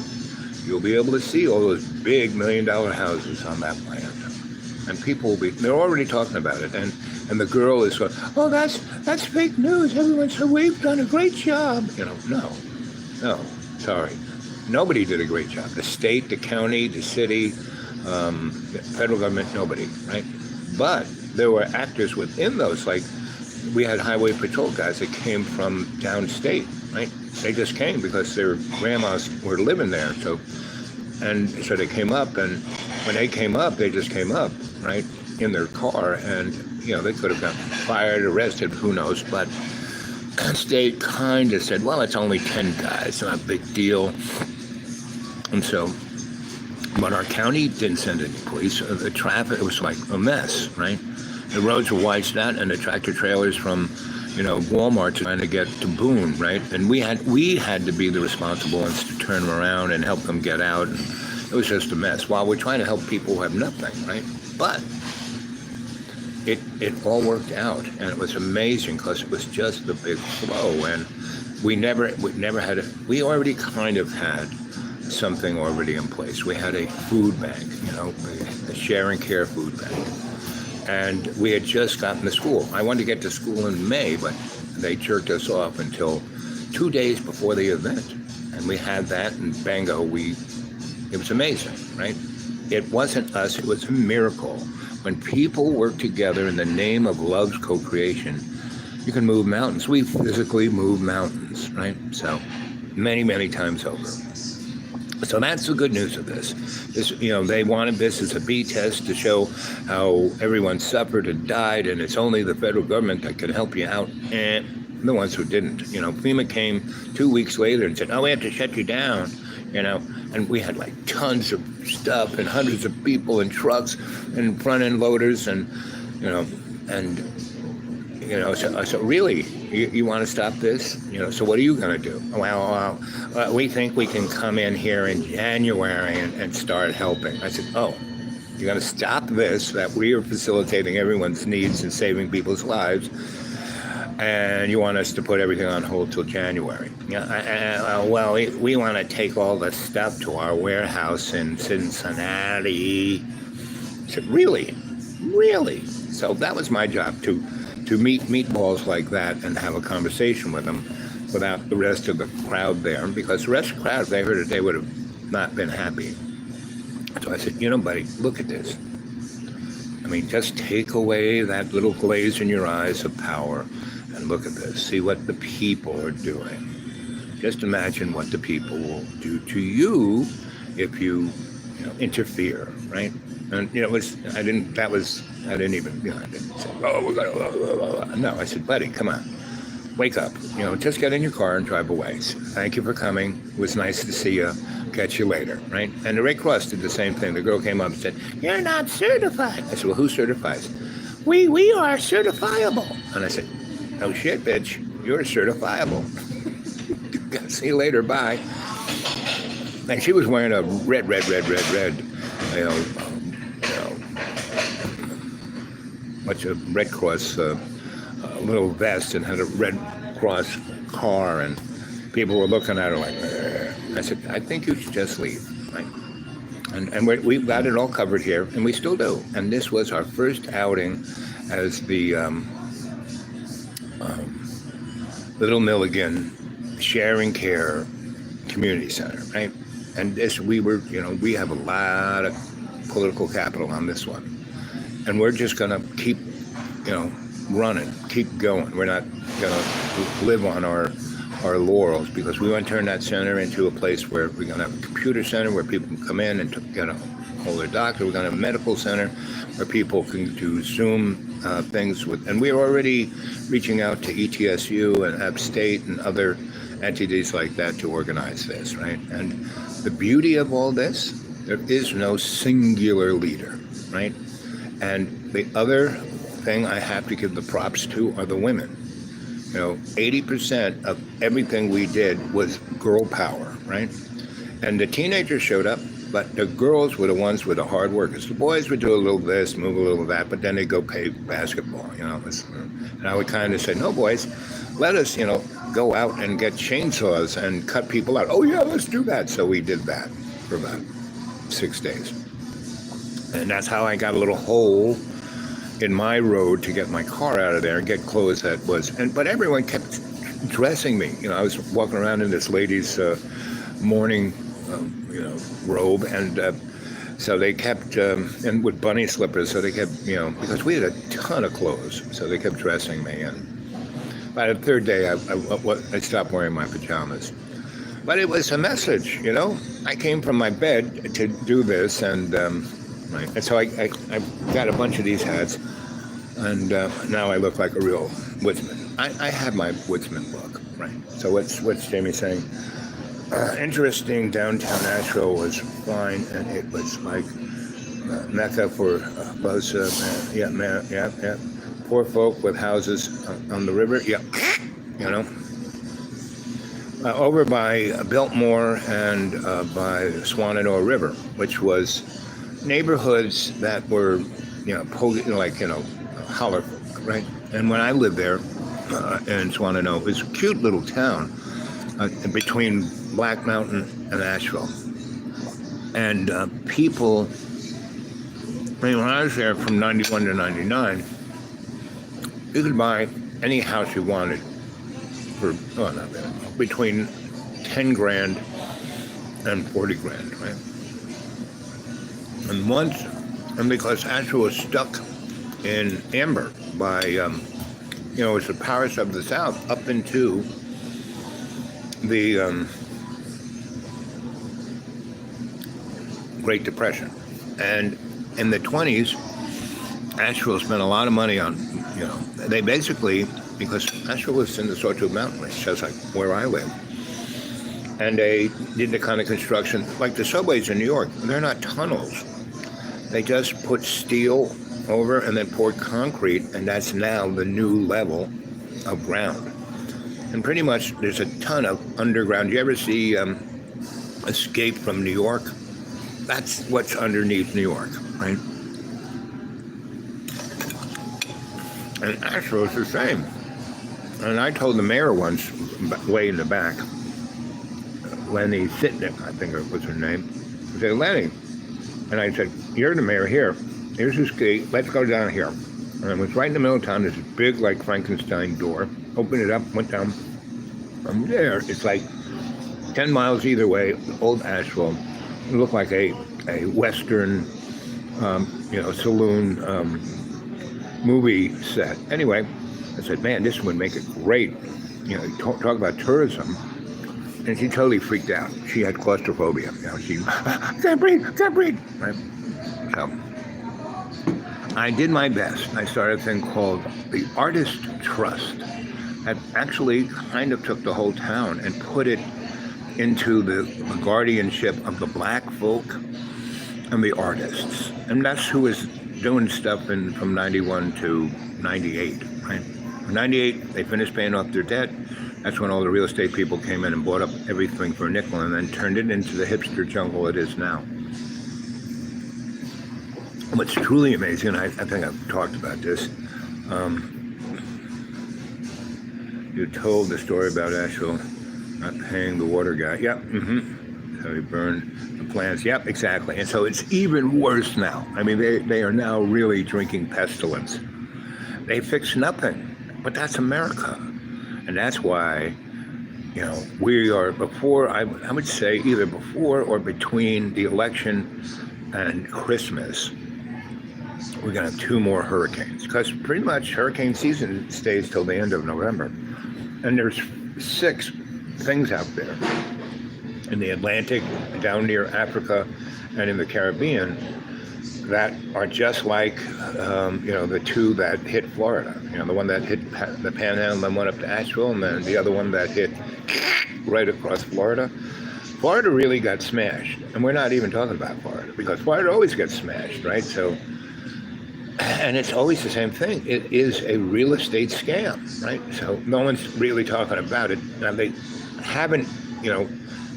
you'll be able to see all those big $1 million houses on that land. And people will they're already talking about it. And the girl is going, oh, that's fake news. Everyone said, we've done a great job. No, sorry. Nobody did a great job. The state, the county, the city, the federal government, nobody, right? But there were actors within those, like we had highway patrol guys that came from downstate, right? They just came because their grandmas were living there. So they came up, and when they came up, they just came up, right, in their car, and they could have gotten fired, arrested, who knows, but state kind of said, well, it's only 10 guys, not a big deal. And so, but our county didn't send any police. The traffic, it was like a mess, right? The roads were washed out, and the tractor trailers from Walmart trying to get to Boone, right? And we had to be the responsible ones to turn them around and help them get out. And it was just a mess. While we're trying to help people who have nothing, right? But it all worked out, and it was amazing because it was just the big flow, and we already kind of had something already in place. We had a food bank, a share and care food bank. And we had just gotten to school. I wanted to get to school in May, but they jerked us off until 2 days before the event. And we had that, and bango, it was amazing, right? It wasn't us, it was a miracle. When people work together in the name of love's co-creation, you can move mountains. We physically move mountains, right? So many, many times over. So that's the good news of this. They wanted this as a B test to show how everyone suffered and died, and it's only the federal government that can help you out. And the ones who didn't. FEMA came 2 weeks later and said, oh, we have to shut you down, and we had like tons of stuff and hundreds of people and trucks and front-end loaders and so really, you want to stop this? So what are you going to do? Well, we think we can come in here in January and start helping. I said, oh, you're going to stop this, that we are facilitating everyone's needs and saving people's lives, and you want us to put everything on hold till January. Well, we want to take all the stuff to our warehouse in Cincinnati. I said, really? So that was my job, to meet meatballs like that and have a conversation with them without the rest of the crowd there. Because the rest of the crowd, if they heard it, they would have not been happy. So I said, buddy, look at this. Just take away that little glaze in your eyes of power and look at this. See what the people are doing. Just imagine what the people will do to you if you interfere, right? And I didn't say, oh, we're gonna, no, I said, buddy, come on, wake up, just get in your car and drive away. Thank you for coming. It was nice to see you. Catch you later, right? And the Red Cross did the same thing. The girl came up and said, you're not certified. I said, well, who certifies? We are certifiable. And I said, oh shit, bitch, you're certifiable. See you later, bye. And she was wearing a red, much of Red Cross, little vest, and had a Red Cross car, and people were looking at her like, I said, I think you should just leave, right? And we've got it all covered here, and we still do. And this was our first outing as the Little Milligan Sharing Care Community Center, right? And this, we have a lot of political capital on this one. And we're just going to keep, running, keep going. We're not going to live on our laurels, because we want to turn that center into a place where we're going to have a computer center where people can come in and get a hold of their doctor. We're going to have a medical center where people can do Zoom things with, and we're already reaching out to ETSU and Upstate and other entities like that to organize this, right? And the beauty of all this, there is no singular leader, right? And the other thing I have to give the props to are the women. 80% of everything we did was girl power, right? And the teenagers showed up, but the girls were the ones with the hard workers. The boys would do a little this, move a little that, but then they'd go play basketball, And I would kind of say, no, boys, let us, go out and get chainsaws and cut people out. Oh, yeah, let's do that. So we did that for about 6 days. And that's how I got a little hole in my road to get my car out of there and get clothes that was, but everyone kept dressing me. I was walking around in this lady's morning, robe, and so they kept, and with bunny slippers, so they kept, because we had a ton of clothes, so they kept dressing me. And By the third day, I stopped wearing my pajamas. But it was a message, you know. I came from my bed to do this, and so I got a bunch of these hats, and now I look like a real woodsman. I have my woodsman look, right? So what's Jamie saying? Interesting. Downtown Nashville was fine, and it was like Mecca for buzz. Yeah. Poor folk with houses on the river. Yeah, you know. Over by Biltmore and by the Swananoa River, which was neighborhoods that were, holler, right? And when I lived there in Swananoa, it was a cute little town between Black Mountain and Asheville. And people, when I was there from 91 to 99, you could buy any house you wanted for, between 10 grand and 40 grand, right? And because Asheville was stuck in amber by, it's the Paris of the South up into the Great Depression. And in the 20s, Asheville spent a lot of money on, they basically, because Asheville was in the Sawtooth Mountain Range, just like where I live. And they did the kind of construction, like the subways in New York, they're not tunnels. They just put steel over and then poured concrete, and that's now the new level of ground. And pretty much there's a ton of underground. You ever see Escape from New York? That's what's underneath New York, right? And Asheville is the same. And I told the mayor once, way in the back, Lenny Sitnick, I think it was her name, I said, Lenny, and I said, you're the mayor here. Here's this gate. Let's go down here. And it was right in the middle of town. There's this big, like, Frankenstein door. Opened it up, went down. From there, it's like 10 miles either way, old Asheville. It looked like a Western, saloon movie set. Anyway, I said, man, this would make it great. Talk about tourism. And she totally freaked out. She had claustrophobia. She can't breathe, right? So I did my best. I started a thing called the Artist Trust that actually kind of took the whole town and put it into the guardianship of the black folk and the artists. And that's who was doing stuff from 91 to 98, right? In 98, they finished paying off their debt. That's when all the real estate people came in and bought up everything for a nickel and then turned it into the hipster jungle it is now. What's truly amazing, I think I've talked about this, you told the story about Asheville not paying the water guy. Yep, So he burned the plants. Yep, exactly. And so it's even worse now. I mean, they are now really drinking pestilence. They fix nothing, but that's America. And that's why, we are before, I would say either before or between the election and Christmas, we're going to have 2 more hurricanes. Because pretty much hurricane season stays till the end of November. And there's 6 things out there in the Atlantic, down near Africa, and in the Caribbean that are just like, the 2 that hit Florida. The one that hit the Panhandle, then went up to Asheville, and then the other one that hit right across Florida. Florida really got smashed, and we're not even talking about Florida, because Florida always gets smashed, right? So, and it's always the same thing. It is a real estate scam, right? So no one's really talking about it. Now, they haven't,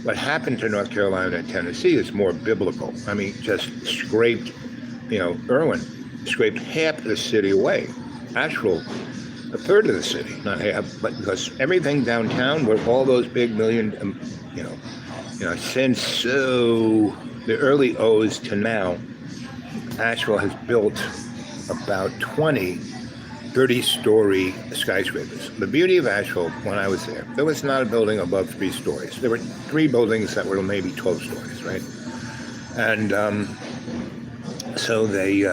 what happened to North Carolina and Tennessee is more biblical. I mean, just scraped, Irwin scraped half the city away. Asheville, a third of the city, not half, but because everything downtown, where all those big million, since the early O's to now, Asheville has built about 20 30-story skyscrapers. The beauty of Asheville, when I was there was not a building above 3 stories. There were 3 buildings that were maybe 12 stories, right? And so they,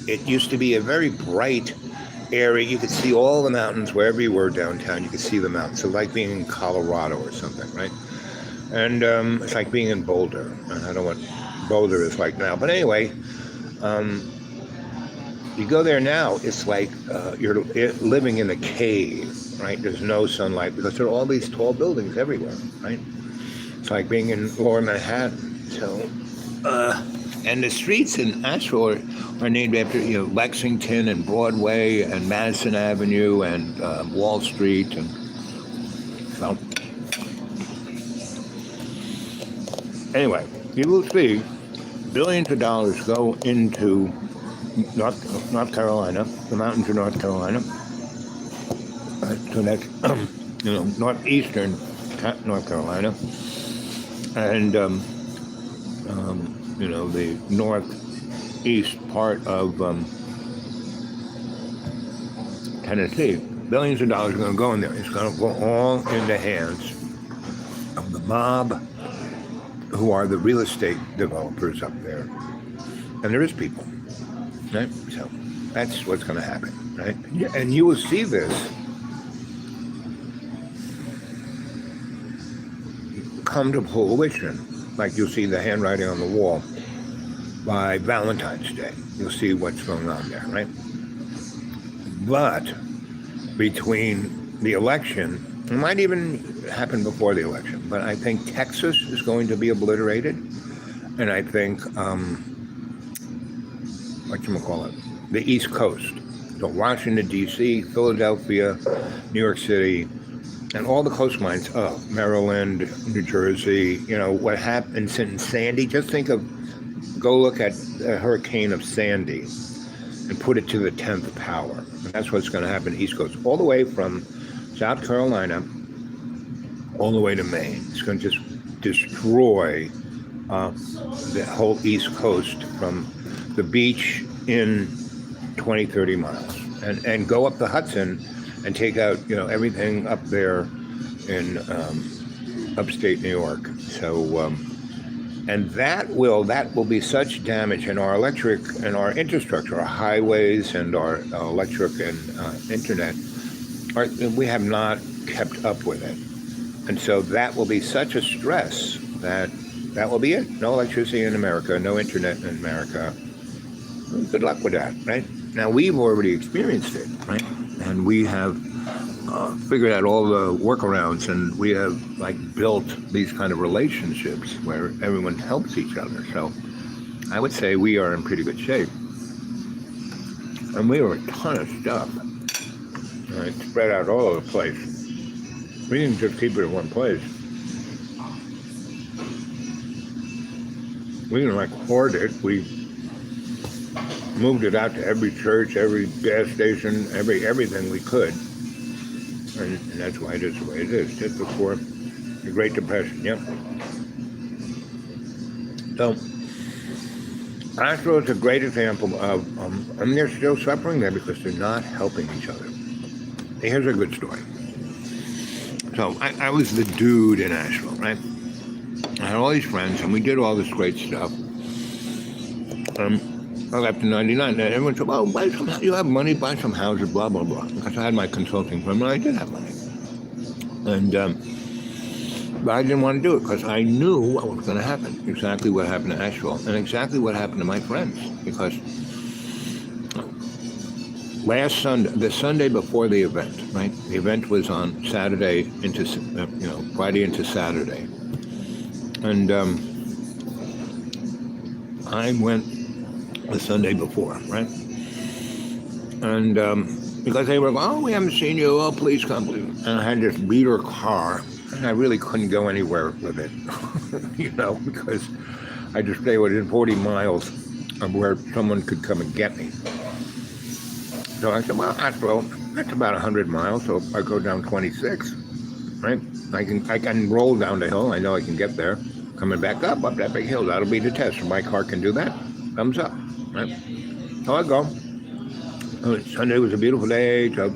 it used to be a very bright area. You could see all the mountains wherever you were downtown. You could see the mountains. So like being in Colorado or something, right? And it's like being in Boulder. And I don't know what Boulder is like now. But anyway, you go there now, it's like you're living in a cave, right? There's no sunlight because there are all these tall buildings everywhere, right? It's like being in Lower Manhattan. So, and the streets in Asheville are named after, Lexington and Broadway and Madison Avenue and Wall Street. And so, anyway, you will see billions of dollars go into North Carolina, the mountains of North Carolina. So that's, northeastern North Carolina. And, the northeast part of Tennessee. Billions of dollars are going to go in there. It's going to go all in the hands of the mob, who are the real estate developers up there. And there is people, right? So that's what's going to happen, right? And you will see this come to fruition, like you'll see the handwriting on the wall by Valentine's Day. You'll see what's going on there, right? But between the election, it might even happen before the election, but I think Texas is going to be obliterated, and I think, the East Coast, so Washington, D.C., Philadelphia, New York City, and all the coastlines of Maryland, New Jersey, what happened in Sandy. Just go look at the hurricane of Sandy and put it to the 10th power. And that's what's going to happen East Coast, all the way from South Carolina, all the way to Maine. It's going to just destroy the whole East Coast from the beach in 20, 30 miles and go up the Hudson and take out, everything up there in upstate New York. So, and that will be such damage in our electric and our infrastructure, our highways and our electric and internet. We have not kept up with it. And so that will be such a stress that will be it. No electricity in America, no internet in America. Good luck with that, right? Now, we've already experienced it, right? And we have figured out all the workarounds, and we have built these kind of relationships where everyone helps each other. So I would say we are in pretty good shape. And we are a ton of stuff, right, spread out all over the place. We didn't just keep it in one place. We didn't hoard it. We moved it out to every church, every gas station, everything we could. And that's why it is the way it is, just before the Great Depression, yep. So, Asheville is a great example of, they're still suffering there because they're not helping each other. Here's a good story. So, I was the dude in Asheville, right? I had all these friends, and we did all this great stuff. I left in 99, and everyone said, well, buy some, you have money, buy some houses, blah, blah, blah. Because I had my consulting firm, and I did have money. And, but I didn't want to do it because I knew what was going to happen, exactly what happened to Asheville, and exactly what happened to my friends. Because last Sunday, the Sunday before the event, right? The event was on Saturday into, Friday into Saturday. And I went the Sunday before, right? And because they were, oh, we haven't seen you, oh, please come. And I had this beater car, and I really couldn't go anywhere with it, because I just stayed within 40 miles of where someone could come and get me. So I said, well, that's about 100 miles, so if I go down 26, right? I can roll down the hill, I know I can get there. Coming back up that big hill, that'll be the test. If my car can do that, thumbs up, right? So I go. Sunday was a beautiful day, so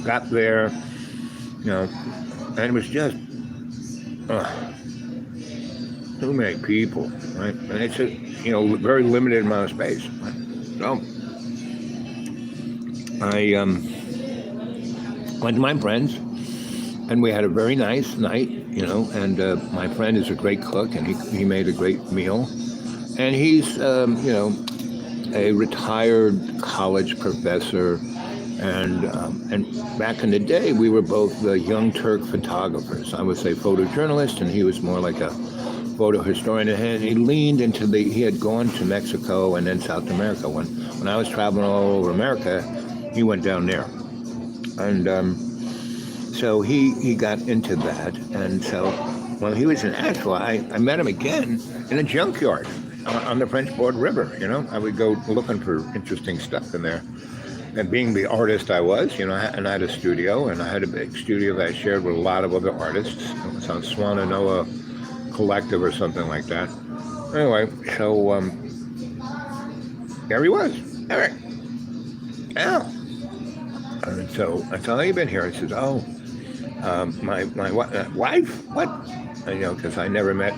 got there, and it was just too many people, right? And it's a very limited amount of space. Right? So I went to my friends, and we had a very nice night, and my friend is a great cook, and he made a great meal. And he's, a retired college professor. And back in the day, we were both the Young Turk photographers. I was a photojournalist, and he was more like a photo historian. And he had gone to Mexico and then South America. When I was traveling all over America, he went down there. And so he got into that. And so when he was in Asheville, I met him again in a junkyard on the French Broad River. I would go looking for interesting stuff in there. And being the artist I was, and I had a studio, and I had a big studio that I shared with a lot of other artists. It was on Swananoa Collective or something like that. Anyway, so there he was, Eric. Al. And so I said, "How you been here?" He says, "Oh, my wife? What?" Because I never met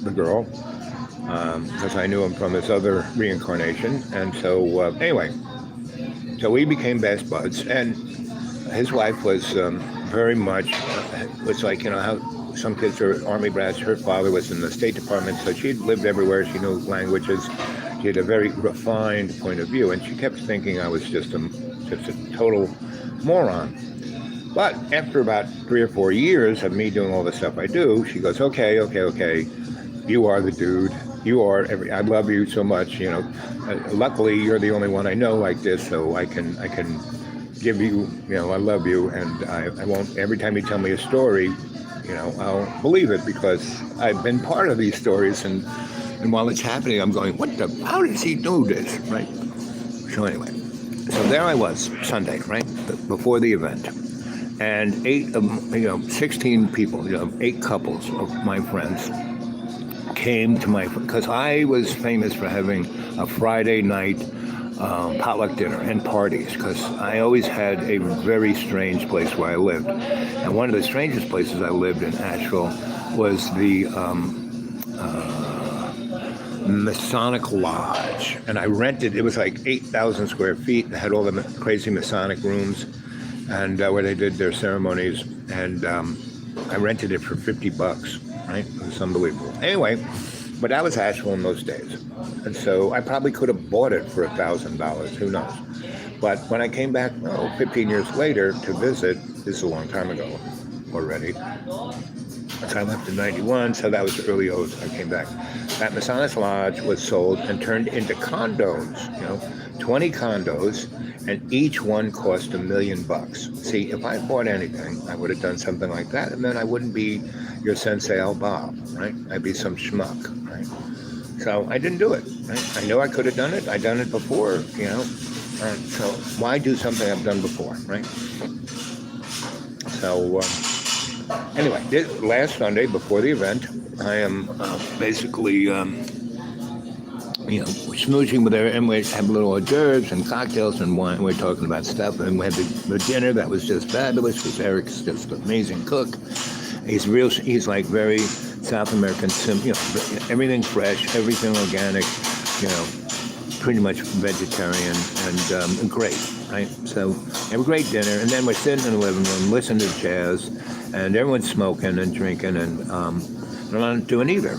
the girl, because I knew him from this other reincarnation. And so anyway. So we became best buds, and his wife was very much, was like, how some kids are Army brats. Her father was in the State Department, so she lived everywhere. She knew languages. She had a very refined point of view, and she kept thinking I was just a total moron. But after about 3 or 4 years of me doing all the stuff I do, she goes, okay, you are the dude. You are I love you so much, luckily you're the only one I know like this, so I can give you, I love you, and I won't, every time you tell me a story, I'll believe it, because I've been part of these stories, and while it's happening, I'm going, how does he do this, right? So anyway, so there I was, Sunday, right, before the event, and 16 people, 8 couples of my friends came to because I was famous for having a Friday night potluck dinner and parties, because I always had a very strange place where I lived. And one of the strangest places I lived in Asheville was the Masonic Lodge. And I rented, it was like 8,000 square feet. It had all the crazy Masonic rooms and where they did their ceremonies. And I rented it for $50. Right? It was unbelievable. Anyway, but that was Asheville in those days. And so I probably could have bought it for $1,000. Who knows? But when I came back 15 years later to visit, this is a long time ago already. So I left in 91, so that was the early '00s. I came back. That Masonic Lodge was sold and turned into condos, 20 condos, and each one cost $1 million. See, if I bought anything, I would have done something like that, and then I wouldn't be your Sensie Owl Bob, right? I'd be some schmuck, right? So I didn't do it, right? I know I could have done it. I'd done it before, so why do something I've done before, right? So anyway, last Sunday before the event, I am basically, smooching with her, and we have little hors d'oeuvres and cocktails and wine. We're talking about stuff, and we had the dinner that was just fabulous, because Eric's just an amazing cook. He's like very South American, everything fresh, everything organic, pretty much vegetarian, and great, right? So have a great dinner, and then we're sitting in the living room, listening to jazz, and everyone's smoking and drinking, and I'm not doing either.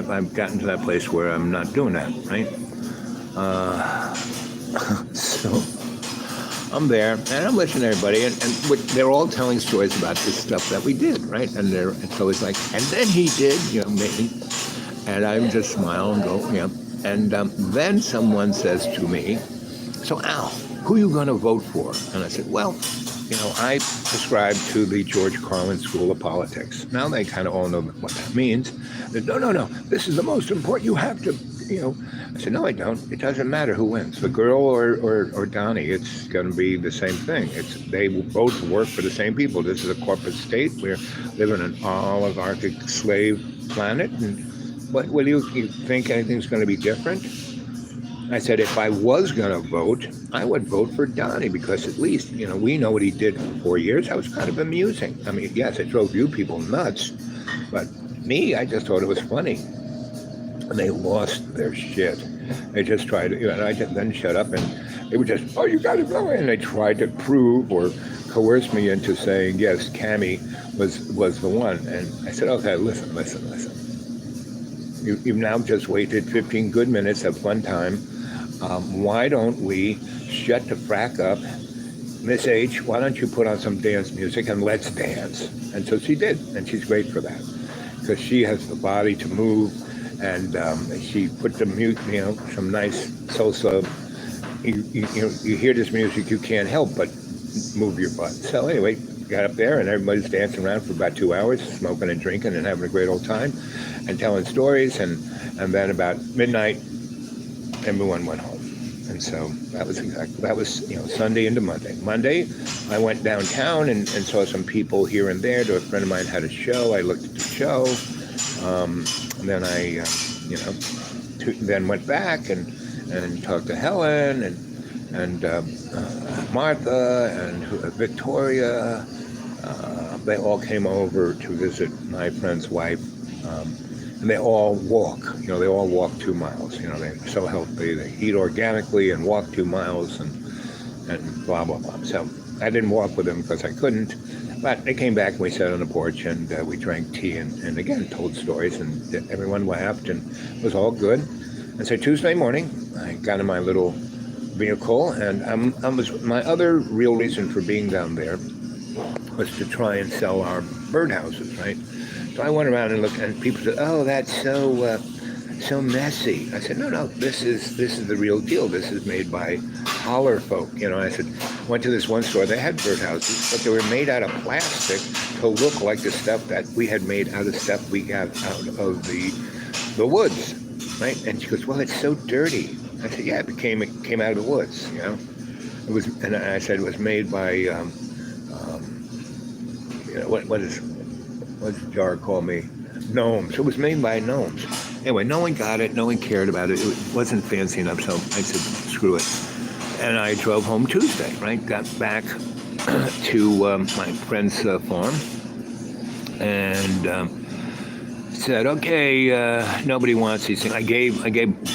I've gotten to that place where I'm not doing that, right? So I'm there, and I'm listening to everybody, and they're all telling stories about this stuff that we did, right? And so it's like, and then he did, maybe, and I just smile and go, yeah. And then someone says to me, so Al, who are you going to vote for? And I said, well, I prescribe to the George Carlin School of Politics. Now they kind of all know what that means. They said, no, this is the most important. You have to, I said, no, I don't. It doesn't matter who wins, the girl or Donnie. It's going to be the same thing. They will both work for the same people. This is a corporate state. We're living in an oligarchic slave planet. And what do you think anything's going to be different? I said, if I was going to vote, I would vote for Donnie, because at least, we know what he did for 4 years. That was kind of amusing. I mean, yes, it drove you people nuts, but me, I just thought it was funny. And they lost their shit. They just tried to, and I just then shut up, and They would just, oh, you got to blow it. And they tried to prove or coerce me into saying, yes, Cammie was the one. And I said, okay, listen. You've now just waited 15 good minutes of fun time. Why don't we shut the frack up? Miss H, why don't you put on some dance music and let's dance? And so she did, and she's great for that because she has the body to move, and she put the some nice salsa. You hear this music, you can't help but move your butt. So anyway, got up there and everybody's dancing around for about 2 hours, smoking and drinking and having a great old time and telling stories, and then about midnight, everyone went home. And so that was Sunday into Monday. Monday, I went downtown and saw some people here and there. A friend of mine had a show. I looked at the show. And then I, then went back and talked to Helen and Martha and Victoria. They all came over to visit my friend's wife. And they all walk, they all walk 2 miles. They're so healthy. They eat organically and walk 2 miles and blah, blah, blah. So I didn't walk with them because I couldn't. But they came back and we sat on the porch and we drank tea and again told stories and everyone laughed and it was all good. And so Tuesday morning, I got in my little vehicle and my other real reason for being down there was to try and sell our birdhouses, right? So I went around and looked, and people said, "Oh, that's so messy." I said, "No, this is the real deal. This is made by holler folk." I said, went to this one store. They had birdhouses, but they were made out of plastic to look like the stuff that we had made out of stuff we got out of the woods, right? And she goes, "Well, it's so dirty." I said, "Yeah, it came out of the woods, It was," and I said it was made by what's Jar call me? Gnomes. It was made by gnomes. Anyway, no one got it. No one cared about it. It wasn't fancy enough, so I said, screw it. And I drove home Tuesday, right? Got back to my friend's farm and said, okay, nobody wants these things. I gave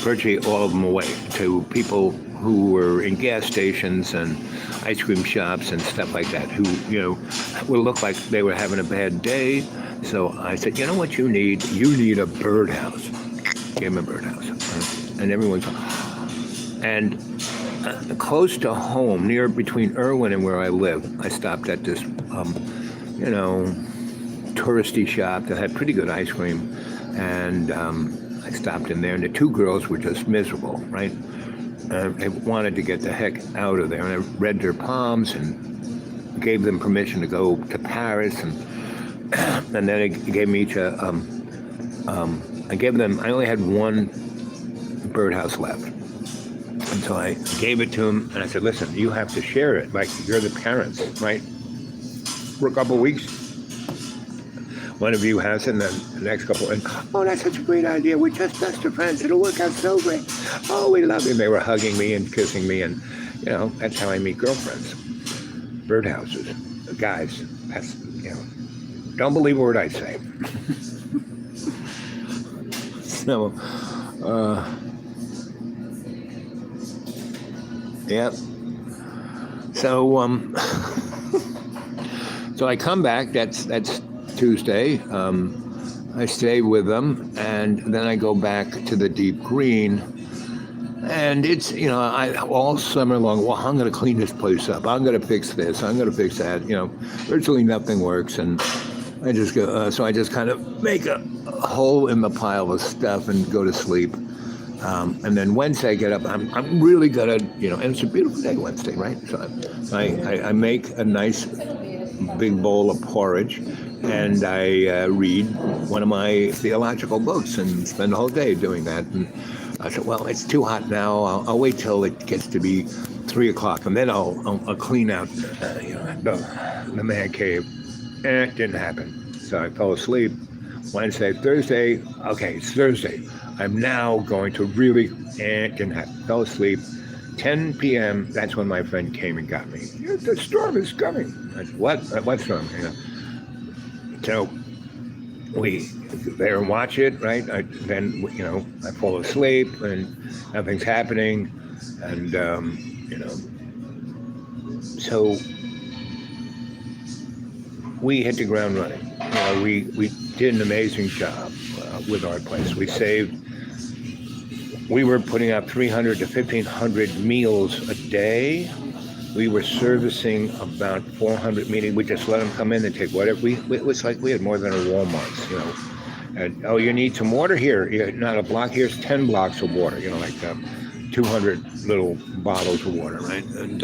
virtually all of them away to people who were in gas stations and ice cream shops and stuff like that, who, would look like they were having a bad day. So I said, you know what you need? You need a birdhouse. Gave him a birdhouse. And everyone's, and close to home, between Irwin and where I live, I stopped at this, touristy shop that had pretty good ice cream. And I stopped in there, and the two girls were just miserable, right? They wanted to get the heck out of there, and I read their palms and gave them permission to go to Paris, and then I gave them each I only had one birdhouse left, and so I gave it to them, and I said, listen, you have to share it, like you're the parents, right? For a couple of weeks, one of you has it, and then the next couple, and oh, that's such a great idea. We're just best of friends. It'll work out so great. Oh, we love you. And they were hugging me and kissing me, and that's how I meet girlfriends. Birdhouses, guys. That's don't believe a word I say. So, yeah. So, so I come back. That's Tuesday. I stay with them, and then I go back to the deep green. And it's, I all summer long, well, I'm going to clean this place up. I'm going to fix this. I'm going to fix that. Virtually nothing works. And I just go, so I just kind of make a hole in the pile of stuff and go to sleep. And then Wednesday I get up, I'm really good at, and it's a beautiful day Wednesday, right? So I make a nice big bowl of porridge, and I read one of my theological books and spend the whole day doing that. And I said, well, it's too hot now. I'll wait till it gets to be 3 o'clock, and then I'll clean out the man cave. And it didn't happen. So I fell asleep. Wednesday, Thursday, okay, it's Thursday. I'm now going to really, it didn't happen. Fell asleep. 10 p.m., that's when my friend came and got me. The storm is coming. I said, what storm? So we there and watch it, right? Then I fall asleep and nothing's happening. And you know. So we hit the ground running. You know, we did an amazing job with our place. We were putting out 300 to 1,500 meals a day. We were servicing about 400 meetings. We just let them come in and take whatever. It was like we had more than a Walmart's, you know. And, oh, you need some water here? Not a block. Here's 10 blocks of water, you know, like 200 little bottles of water, right? And,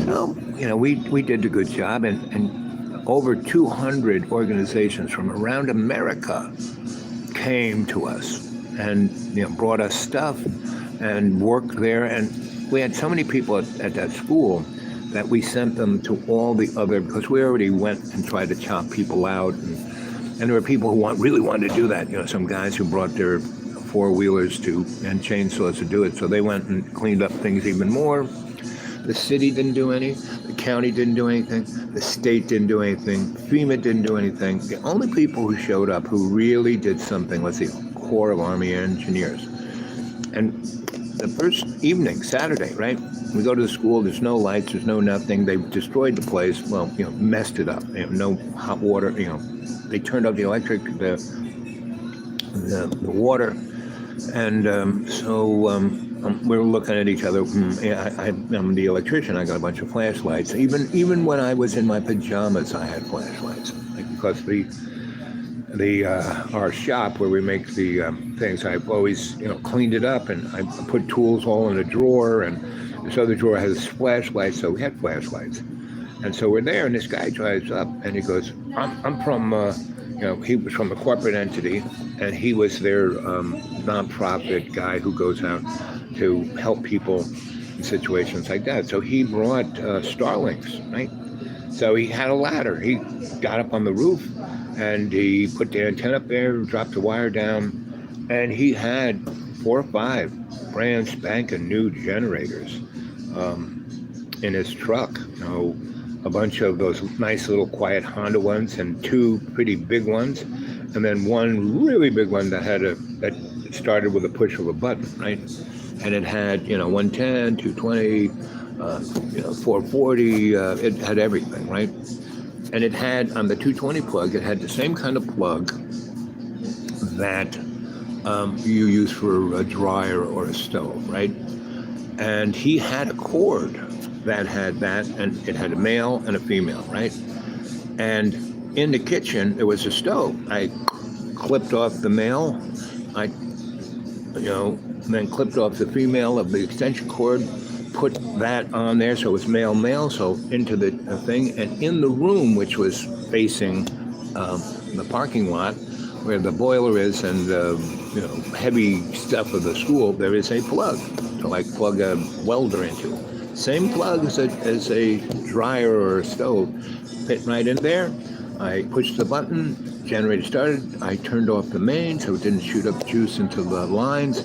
so, you know, we did a good job. And over 200 organizations from around America came to us and, you know, brought us stuff and worked there. And we had so many people at that school that we sent them to all the other, because we already went and tried to chop people out. And there were people who really wanted to do that. You know, some guys who brought their four-wheelers and chainsaws to do it. So they went and cleaned up things even more. The city didn't do any. The county didn't do anything. The state didn't do anything. FEMA didn't do anything. The only people who showed up who really did something was the Corps of Army Engineers. And the first evening, Saturday, right? We go to the school, there's no lights, there's no nothing. They destroyed the place, well, you know, messed it up. You know, no hot water, you know. They turned off the electric, the water. And we were looking at each other. I'm the electrician, I got a bunch of flashlights. Even when I was in my pajamas, I had flashlights. Because our shop where we make the things, I've always, you know, cleaned it up, and I put tools all in a drawer, and this other drawer has flashlights, so we had flashlights. And so we're there, and this guy drives up, and he goes, I'm from, you know, he was from a corporate entity, and he was their nonprofit guy who goes out to help people in situations like that. So he brought Starlinks, right? So he had a ladder. He got up on the roof, and he put the antenna up there, dropped the wire down, and he had 4 or 5 brand spanking new generators in his truck. You know, a bunch of those nice little quiet Honda ones, and 2 pretty big ones, and then one really big one that started with a push of a button, right? And it had, you know, 110, 220, you know, 440. It had everything, right? And it had, on the 220 plug, it had the same kind of plug that you use for a dryer or a stove, right? And he had a cord that had that, and it had a male and a female, right? And in the kitchen, there was a stove. I clipped off the male, then clipped off the female of the extension cord, put that on there so it was male, so into the thing. And in the room, which was facing the parking lot where the boiler is and you know, heavy stuff of the school, there is a plug to like plug a welder into. Same plug as a dryer or a stove, fit right in there. I pushed the button, generator started. I turned off the main so it didn't shoot up juice into the lines,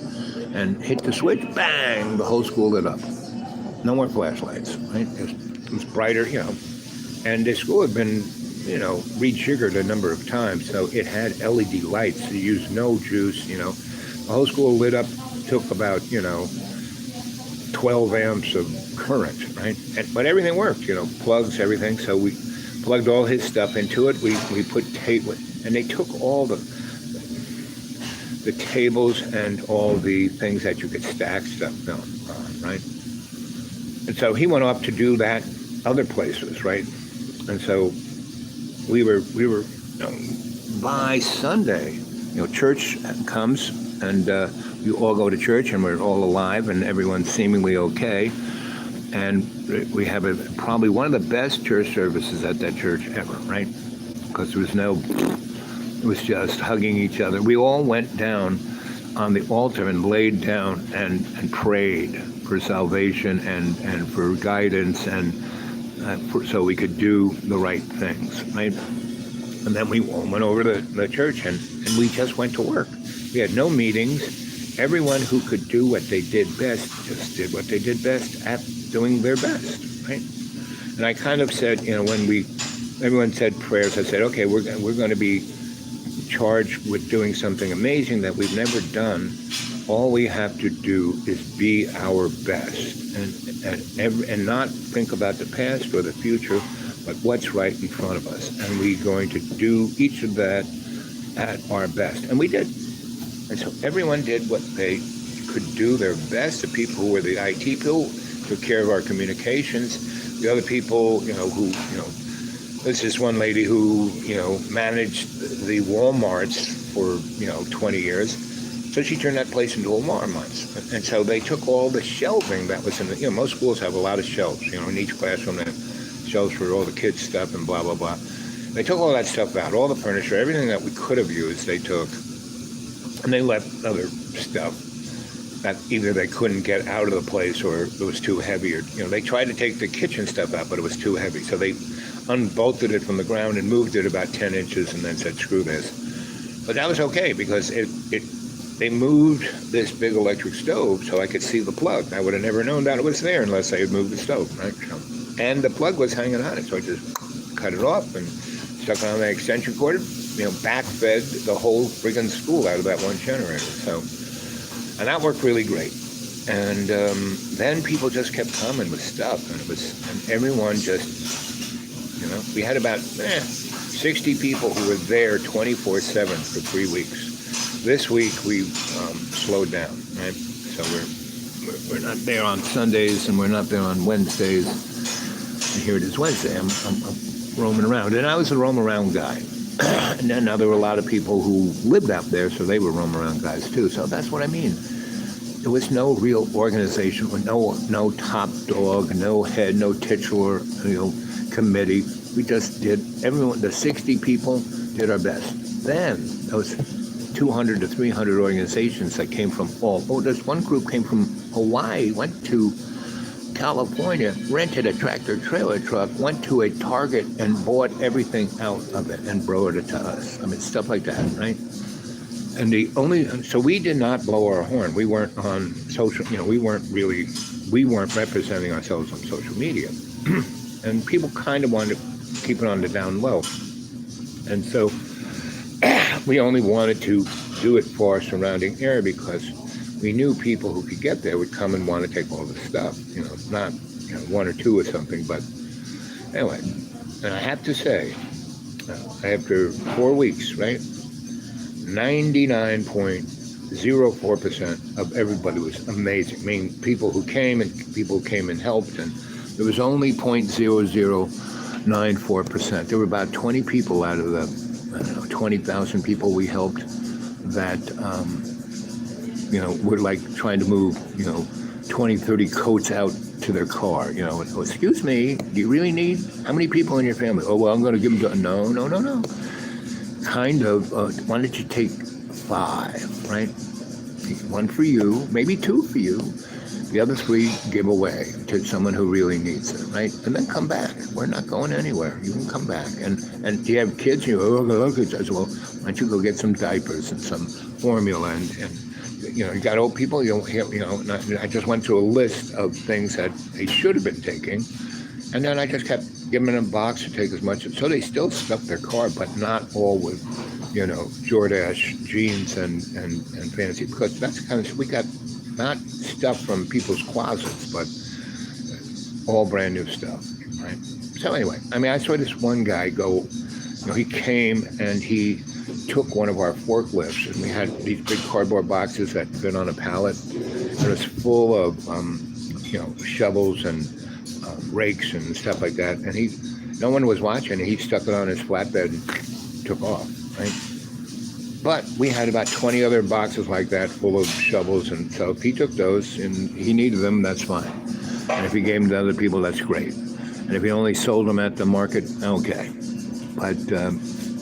and hit the switch, bang, the whole school lit up. No more flashlights, right? It was brighter, you know. And the school had been, you know, rejiggered a number of times, so it had LED lights. It used no juice, you know. The whole school lit up, took about, you know, 12 amps of current, right? But everything worked, you know, plugs, everything. So we plugged all his stuff into it. We put tape, and they took all the tables and all the things that you could stack stuff on, right? And so he went off to do that other places, right? And so we were by Sunday, you know, church comes, and you all go to church, and we're all alive, and everyone's seemingly okay. And we have probably one of the best church services at that church ever, right? Because it was just hugging each other. We all went down on the altar and laid down and prayed for salvation and for guidance and so we could do the right things, right? And then we all went over to the church and we just went to work. We had no meetings. Everyone who could do what they did best just did what they did best at doing their best, right? And I kind of said, you know, when everyone said prayers, I said, okay, we're going to be charged with doing something amazing that we've never done all we have to do is be our best and not think about the past or the future, but what's right in front of us. And we're going to do each of that at our best. And we did. And so everyone did what they could do their best. The people who were the IT people took care of our communications. The other people, there's this one lady who, managed the Walmarts for, 20 years. So she turned that place into a Walmart. And so they took all the shelving that was in the, most schools have a lot of shelves, in each classroom, they have shelves for all the kids' stuff and blah, blah, blah. They took all that stuff out, all the furniture, everything that we could have used, they took. And they left other stuff that either they couldn't get out of the place or it was too heavy. Or, they tried to take the kitchen stuff out, but it was too heavy. So they unbolted it from the ground and moved it about 10 inches and then said, screw this. But that was okay because they moved this big electric stove so I could see the plug. I would have never known that it was there unless they had moved the stove, right? And the plug was hanging on it, so I just cut it off and stuck it on the extension cord, backfed the whole friggin' school out of that one generator. So, and that worked really great. And then people just kept coming with stuff, and everyone just, we had about 60 people who were there 24/7 for 3 weeks. This week we've slowed down, right? So we're not there on Sundays and we're not there on Wednesdays. And here it is Wednesday. I'm roaming around, and I was a roam around guy. And then now there were a lot of people who lived out there, so they were roam around guys too. So that's what I mean. There was no real organization, no top dog, no head, no titular, committee. We just did. Everyone, the 60 people, did our best. Then those 200 to 300 organizations that came from there's one group came from Hawaii, went to California, rented a tractor trailer truck, went to a Target and bought everything out of it and brought it to us. I mean, stuff like that, right? And so we did not blow our horn. We weren't on social, we weren't representing ourselves on social media. And people kind of wanted to keep it on the down low. And so we only wanted to do it for our surrounding area because we knew people who could get there would come and want to take all the stuff, not one or two or something. But anyway, and I have to say, after 4 weeks, right, 99.04% of everybody was amazing. I mean, people who came and helped, and there was only 0.0094%. There were about 20 people out of the 20,000 people we helped that, were like trying to move, 20, 30 coats out to their car, excuse me, do you really need, how many people in your family? Oh, well, I'm going to give them to, no. Kind of, why don't you take 5, right? One for you, maybe 2 for you. The other 3 give away to someone who really needs it, right? And then come back. We're not going anywhere. You can come back. And do you have kids? Kids. I said, well, why don't you go get some diapers and some formula and you got old people. I just went through a list of things that they should have been taking, and then I just kept giving them a box to take as much. So they still stuffed their car, but not all with, Jordache jeans and fancy, because that's kind of, we got not stuff from people's closets, but all brand new stuff, right? So anyway, I saw this one guy go, he came and he took one of our forklifts, and we had these big cardboard boxes that fit on a pallet. It was full of, shovels and rakes and stuff like that. And no one was watching. He stuck it on his flatbed and took off, right? But we had about 20 other boxes like that full of shovels, and so if he took those and he needed them, that's fine. And if he gave them to other people, that's great. And if he only sold them at the market, okay.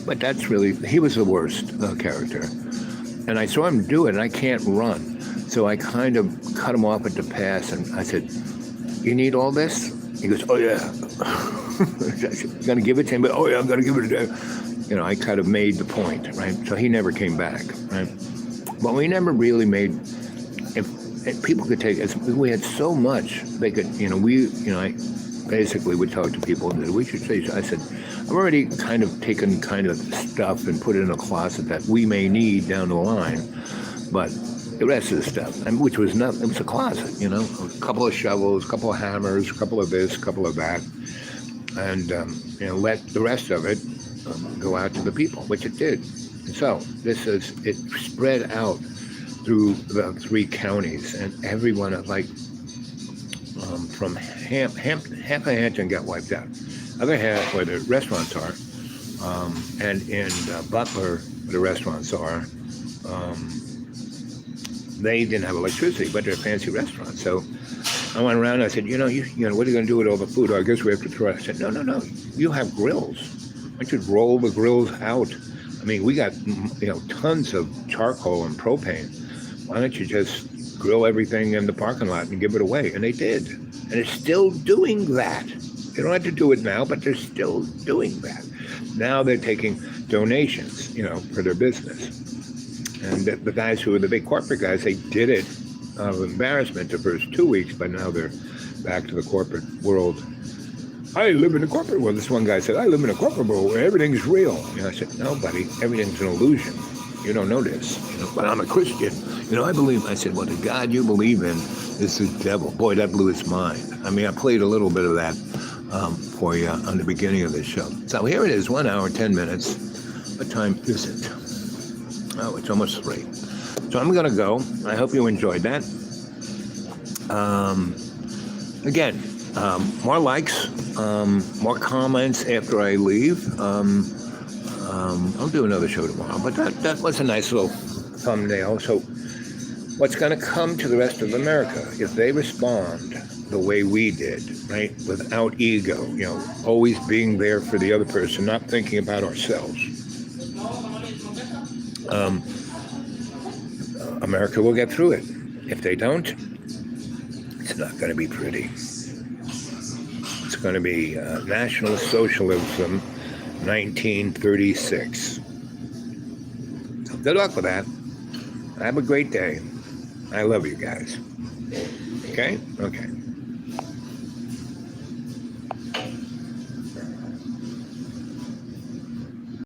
But that's really, he was the worst character. And I saw him do it, and I can't run. So I kind of cut him off at the pass, and I said, you need all this? He goes, oh, yeah. I'm going to give it to him, but oh, yeah, I'm going to give it to him. I kind of made the point, right? So he never came back, right? But we never really made, if people could take, we had so much, they could, I basically would talk to people and we should say, I said, I've already kind of taken kind of stuff and put it in a closet that we may need down the line, but the rest of the stuff, and which was nothing. It was a closet, you know, a couple of shovels, a couple of hammers, a couple of this, a couple of that, and let the rest of it go out to the people, which it did. And so it spread out through the 3 counties, and everyone from half of Hampton got wiped out. Other half where the restaurants are, and in Butler where the restaurants are. They didn't have electricity, but they're fancy restaurants. So I went around and I said, what are you going to do with all the food? I guess we have to try. I said, no. You have grills. Why don't you roll the grills out? I mean, we got, tons of charcoal and propane. Why don't you just grill everything in the parking lot and give it away? And they did. And they're still doing that. They don't have to do it now, but they're still doing that. Now they're taking donations, for their business. And the guys who were the big corporate guys, they did it out of embarrassment the first 2 weeks, but now they're back to the corporate world. I live in the corporate world. This one guy said, I live in a corporate world where everything's real. I said, no, buddy, everything's an illusion. You don't know this. But I'm a Christian. I believe. I said, well, the God you believe in is the devil. Boy, that blew his mind. I mean, I played a little bit of that for you on the beginning of this show. So here it is, 1 hour, 10 minutes. What time is it? Oh, it's almost 3. So I'm going to go. I hope you enjoyed that. Again, more likes, more comments after I leave. I'll do another show tomorrow, but that was a nice little thumbnail. So what's going to come to the rest of America if they respond the way we did, right? Without ego, always being there for the other person, not thinking about ourselves. America will get through it. If they don't, it's not going to be pretty. It's going to be National Socialism 1936. So good luck with that. Have a great day. I love you guys. Okay? Okay.